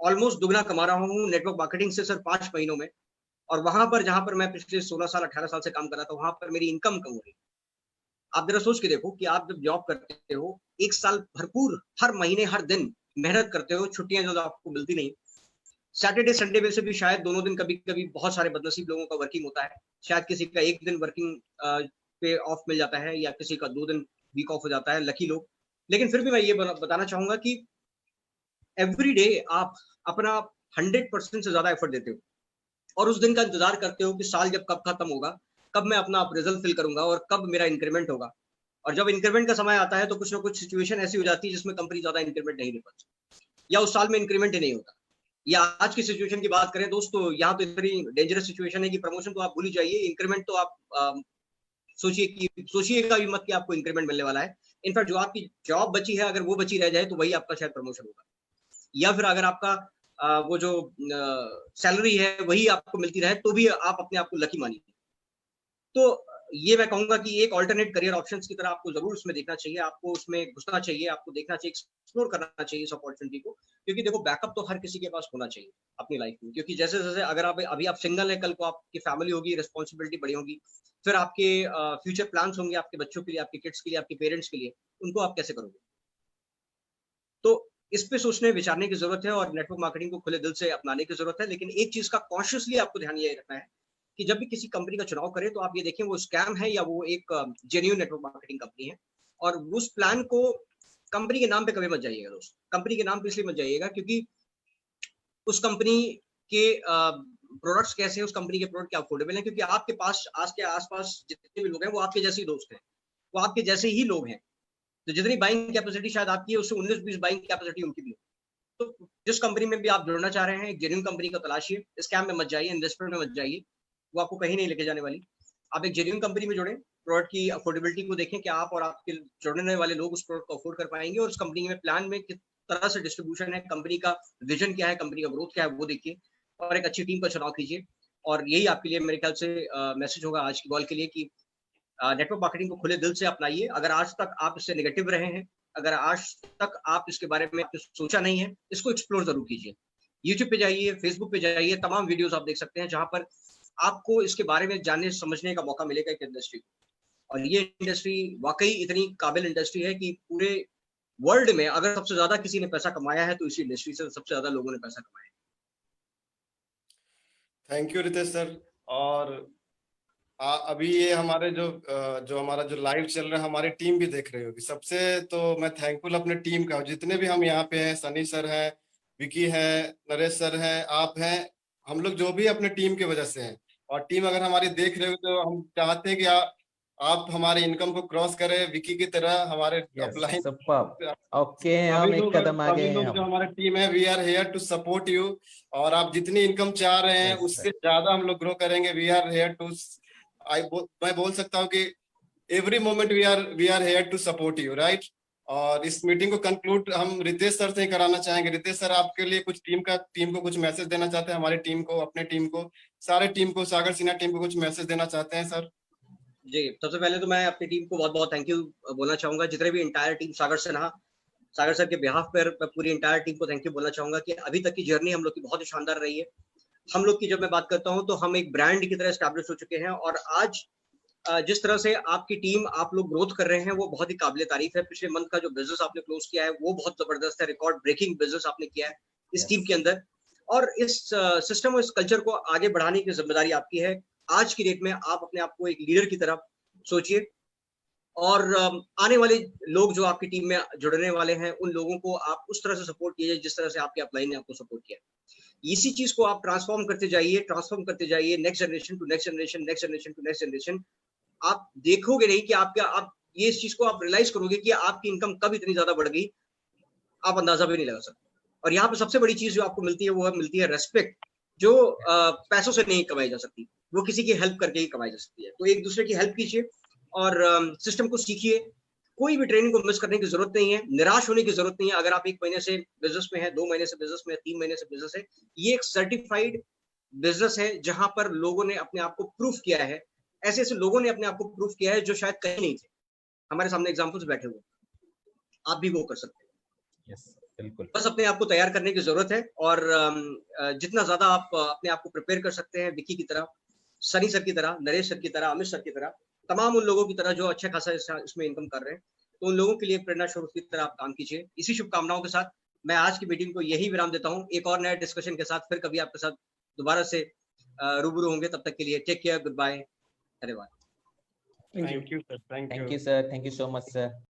ऑलमोस्ट दुगना कमा रहा हूं नेटवर्क मार्केटिंग से सर 5 महीनों में। और वहां पर जहां पर मैं पिछले 16 साल 18 साल से काम कर रहा था, वहां पर मेरी इनकम कम हो रही। आप जरा सोच के देखो कि आप जब जॉब करते हो, 1 साल भरपूर हर महीने हर दिन मेहनत करते हो, छुट्टियां जो आपको मिलती नहीं, सैटरडे संडे में से भी शायद दोनों दिन कभी कभी बहुत सारे बदनसीब लोगों का वर्किंग होता है, शायद किसी का 1 दिन वर्किंग पे ऑफ मिल जाता है, या किसी का 2 दिन वीक ऑफ हो जाता है, लकी लोग। लेकिन फिर भी मैं ये बताना चाहूंगा कि एवरी डे आप अपना 100% से ज्यादा एफर्ट देते हो, और उस दिन का इंतजार करते हो कि साल जब कब खत्म होगा, कब मैं अपना अप्रेजल फिल करूंगा, और कब मेरा इंक्रीमेंट होगा। और जब इंक्रीमेंट का समय आता है तो कुछ ना कुछ सिचुएशन ऐसी हो जाती है जिसमें कंपनी ज्यादा इंक्रीमेंट नहीं दे पाती, या उस साल में इंक्रीमेंट ही नहीं होता। या आज की सिचुएशन की बात करें दोस्तों, यहाँ तो इतनी डेंजरस सिचुएशन है कि प्रमोशन तो आप भूल ही जाइए, इंक्रीमेंट तो आप सोचिएगा भी मत कि आपको इंक्रीमेंट मिलने वाला है। इनफैक्ट जो आपकी जॉब बची है, अगर वो बची रह जाए तो वही आपका शायद प्रमोशन होगा, या फिर अगर आपका वो जो सैलरी है वही आपको मिलती रहे तो भी आप अपने आप को लकी मानिए। तो ये मैं कहूंगा कि एक ऑल्टरनेट करियर ऑप्शंस की तरह आपको जरूर उसमें देखना चाहिए, आपको उसमें घुसना चाहिए, आपको देखना चाहिए, एक्सप्लोर करना चाहिए इस अपॉर्चुनिटी को। क्योंकि देखो बैकअप तो हर किसी के पास होना चाहिए अपनी लाइफ में, क्योंकि जैसे जैसे अगर आप अभी आप सिंगल है, कल को आपकी फैमिली होगी, रिस्पॉन्सिबिलिटी बड़ी होगी, फिर आपके फ्यूचर प्लान्स होंगे आपके बच्चों के लिए, आपके किड्स के लिए, आपके पेरेंट्स के लिए, उनको आप कैसे करोगे? तो इस पे सोचने विचारने की जरूरत है, और नेटवर्क मार्केटिंग को खुले दिल से अपनाने की जरूरत है। लेकिन एक चीज का कॉन्शियसली आपको ध्यान ये रखना है कि जब भी किसी कंपनी का चुनाव करें तो आप ये देखें वो स्कैम है या वो एक जेन्युइन नेटवर्क मार्केटिंग कंपनी है। और उस प्लान को कंपनी के नाम पे कभी मत जाइएगा दोस्त, कंपनी के नाम पे इसलिए मत जाइएगा क्योंकि उस कंपनी के प्रोडक्ट्स कैसे हैं, उस कंपनी के प्रोडक्ट क्या अफोर्डेबल हैं, क्योंकि आपके पास आज के आसपास जितने भी लोग हैं वो आपके जैसे ही दोस्त हैं, वो आपके जैसे ही लोग हैं। तो जितनी बाइंग कैपेसिटी शायद आपकी है उससे 19-20 बाइंग कैपेसिटी उनकी भी है। तो जिस कंपनी में भी आप जुड़ना चाह रहे हैं, एक जेन्युइन कंपनी को तलाशिए, स्कैम में मत जाइए, इन्वेस्टमेंट में मत जाइए, वो आपको कहीं नहीं लेके जाने वाली। आप एक जेन्युइन कंपनी में जुड़े, प्रोडक्ट की अफोर्डेबिलिटी को देखें कि आप और आपके जुड़ने वाले लोग उस प्रोडक्ट को अफोर्ड कर पाएंगे, और उस कंपनी में प्लान में किस तरह से डिस्ट्रीब्यूशन है, कंपनी का विजन क्या है, कंपनी का ग्रोथ क्या है, वो देखिए, और एक अच्छी टीम का चुनाव कीजिए। और यही आपके लिए मेरे ख्याल से मैसेज होगा आज की कॉल के लिए कि नेटवर्क मार्केटिंग को खुले दिल से अपनाइए। अगर आज तक आप इससे नेगेटिव रहे हैं, अगर आज तक आप इसके बारे में आपने सोचा नहीं है, इसको एक्सप्लोर जरूर कीजिए। यूट्यूब पे जाइए, फेसबुक पे जाइए, तमाम वीडियोस आप देख सकते हैं जहां पर आपको इसके बारे में जानने समझने का मौका मिलेगा एक इंडस्ट्री को। और ये इंडस्ट्री वाकई इतनी काबिल इंडस्ट्री है कि पूरे वर्ल्ड में अगर सबसे ज्यादा किसी ने पैसा कमाया है तो इसी इंडस्ट्री से सबसे ज्यादा लोगों ने पैसा कमाया है। Thank you Ritesh sir. और अभी ये हमारे जो हमारा जो लाइव चल रहा है, हमारी टीम भी देख रही होगी। सबसे तो मैं थैंकफुल अपने टीम का, जितने भी हम यहाँ पे हैं, सनी सर हैं, विकी है, नरेश सर हैं, आप हैं, हम लोग जो भी अपने टीम की वजह से हैं। और टीम अगर हमारी देख रहे हो तो हम चाहते हैं कि आप हमारे इनकम को क्रॉस करें, विकी की तरह हमारे अपलाइन। ओके, हम एक कदम आगे हैं। जो हमारे टीम है, we are here to support you. और आप जितनी इनकम चाह रहे हैं उससे ज्यादा हम लोग ग्रो करेंगे। वी आर हियर टू, मैं बोल सकता हूँ कि every moment we are here to support you, right. और इस मीटिंग को कंक्लूड हम रितेश सर से ही कराना चाहेंगे। रितेश सर, आपके लिए कुछ टीम को कुछ मैसेज देना चाहते हैं, हमारी टीम को, अपने टीम को, सारे टीम को, सागर सिन्हा टीम को कुछ मैसेज देना चाहते हैं सर? जी, सबसे पहले तो मैं अपनी टीम को बहुत बहुत थैंक यू बोलना चाहूंगा। जितने भी इंटायर टीम सागर सिन्हा, सागर सर के बिहाफ पर मैं पूरी इंटायर टीम को थैंक यू बोलना चाहूंगा कि अभी तक की जर्नी हम लोग की बहुत ही शानदार रही है। हम लोग की जब मैं बात करता हूं तो हम एक ब्रांड की तरह एस्टैब्लिश हो चुके हैं, और आज जिस तरह से आपकी टीम, आप लोग ग्रोथ कर रहे हैं वो बहुत ही काबिल तारीफ है। पिछले मंथ का जो बिजनेस आपने क्लोज किया है वो बहुत जबरदस्त है, रिकॉर्ड ब्रेकिंग बिजनेस आपने किया है इस टीम के अंदर। और इस सिस्टम और इस कल्चर को आगे बढ़ाने की जिम्मेदारी आपकी है। आज की डेट में आप अपने आप को एक लीडर की तरफ सोचिए, और आने वाले लोग जो आपकी टीम में जुड़ने वाले हैं उन लोगों को आप उस तरह से सपोर्ट कीजिए जिस तरह से आपके अपलाइन ने आपको सपोर्ट किया। इसी चीज को आप ट्रांसफॉर्म करते जाइए, next generation to next generation, next generation to next generation. आप देखोगे नहीं कि आप ये इस चीज को आप रियलाइज करोगे कि आपकी इनकम कब इतनी ज्यादा बढ़ गई, आप अंदाजा भी नहीं लगा सकते। और यहाँ पे सबसे बड़ी चीज जो आपको मिलती है वो मिलती है रेस्पेक्ट, जो पैसों से नहीं कमाई जा सकती, वो किसी की हेल्प करके ही कमाई जा सकती है। तो एक दूसरे की हेल्प कीजिए और सिस्टम को सीखिए। कोई भी ट्रेनिंग को मिस करने की जरूरत नहीं है, निराश होने की जरूरत नहीं है। अगर आप 1 महीने से बिजनेस में है, 2 महीने से बिजनेस में है, 3 महीने से बिजनेस है, ये एक सर्टिफाइड बिजनेस है जहां पर लोगों ने अपने आप को प्रूफ किया है। ऐसे ऐसे लोगों ने अपने आप को प्रूफ किया है जो शायद कहीं नहीं थे। हमारे सामने एग्जाम्पल्स बैठे हुए, आप भी वो कर सकते हैं। बिल्कुल, बस अपने आप को तैयार करने की जरूरत है, और जितना ज्यादा आप अपने आप को प्रिपेयर कर सकते हैं, विकी की तरह, सनी सर की तरह, नरेश सर की तरह, अमित सर की तरह, तमाम उन लोगों की तरह जो अच्छे खासा इसमें इनकम कर रहे हैं, तो उन लोगों के लिए प्रेरणा स्रोत की तरह आप काम कीजिए। इसी शुभकामनाओं के साथ मैं आज की मीटिंग को यही विराम देता हूँ। एक और नए डिस्कशन के साथ फिर कभी आपके साथ दोबारा से रूबरू होंगे। तब तक के लिए टेक केयर, गुड बाय, धन्यवाद। Thank you sir, thank you sir, thank you so much sir.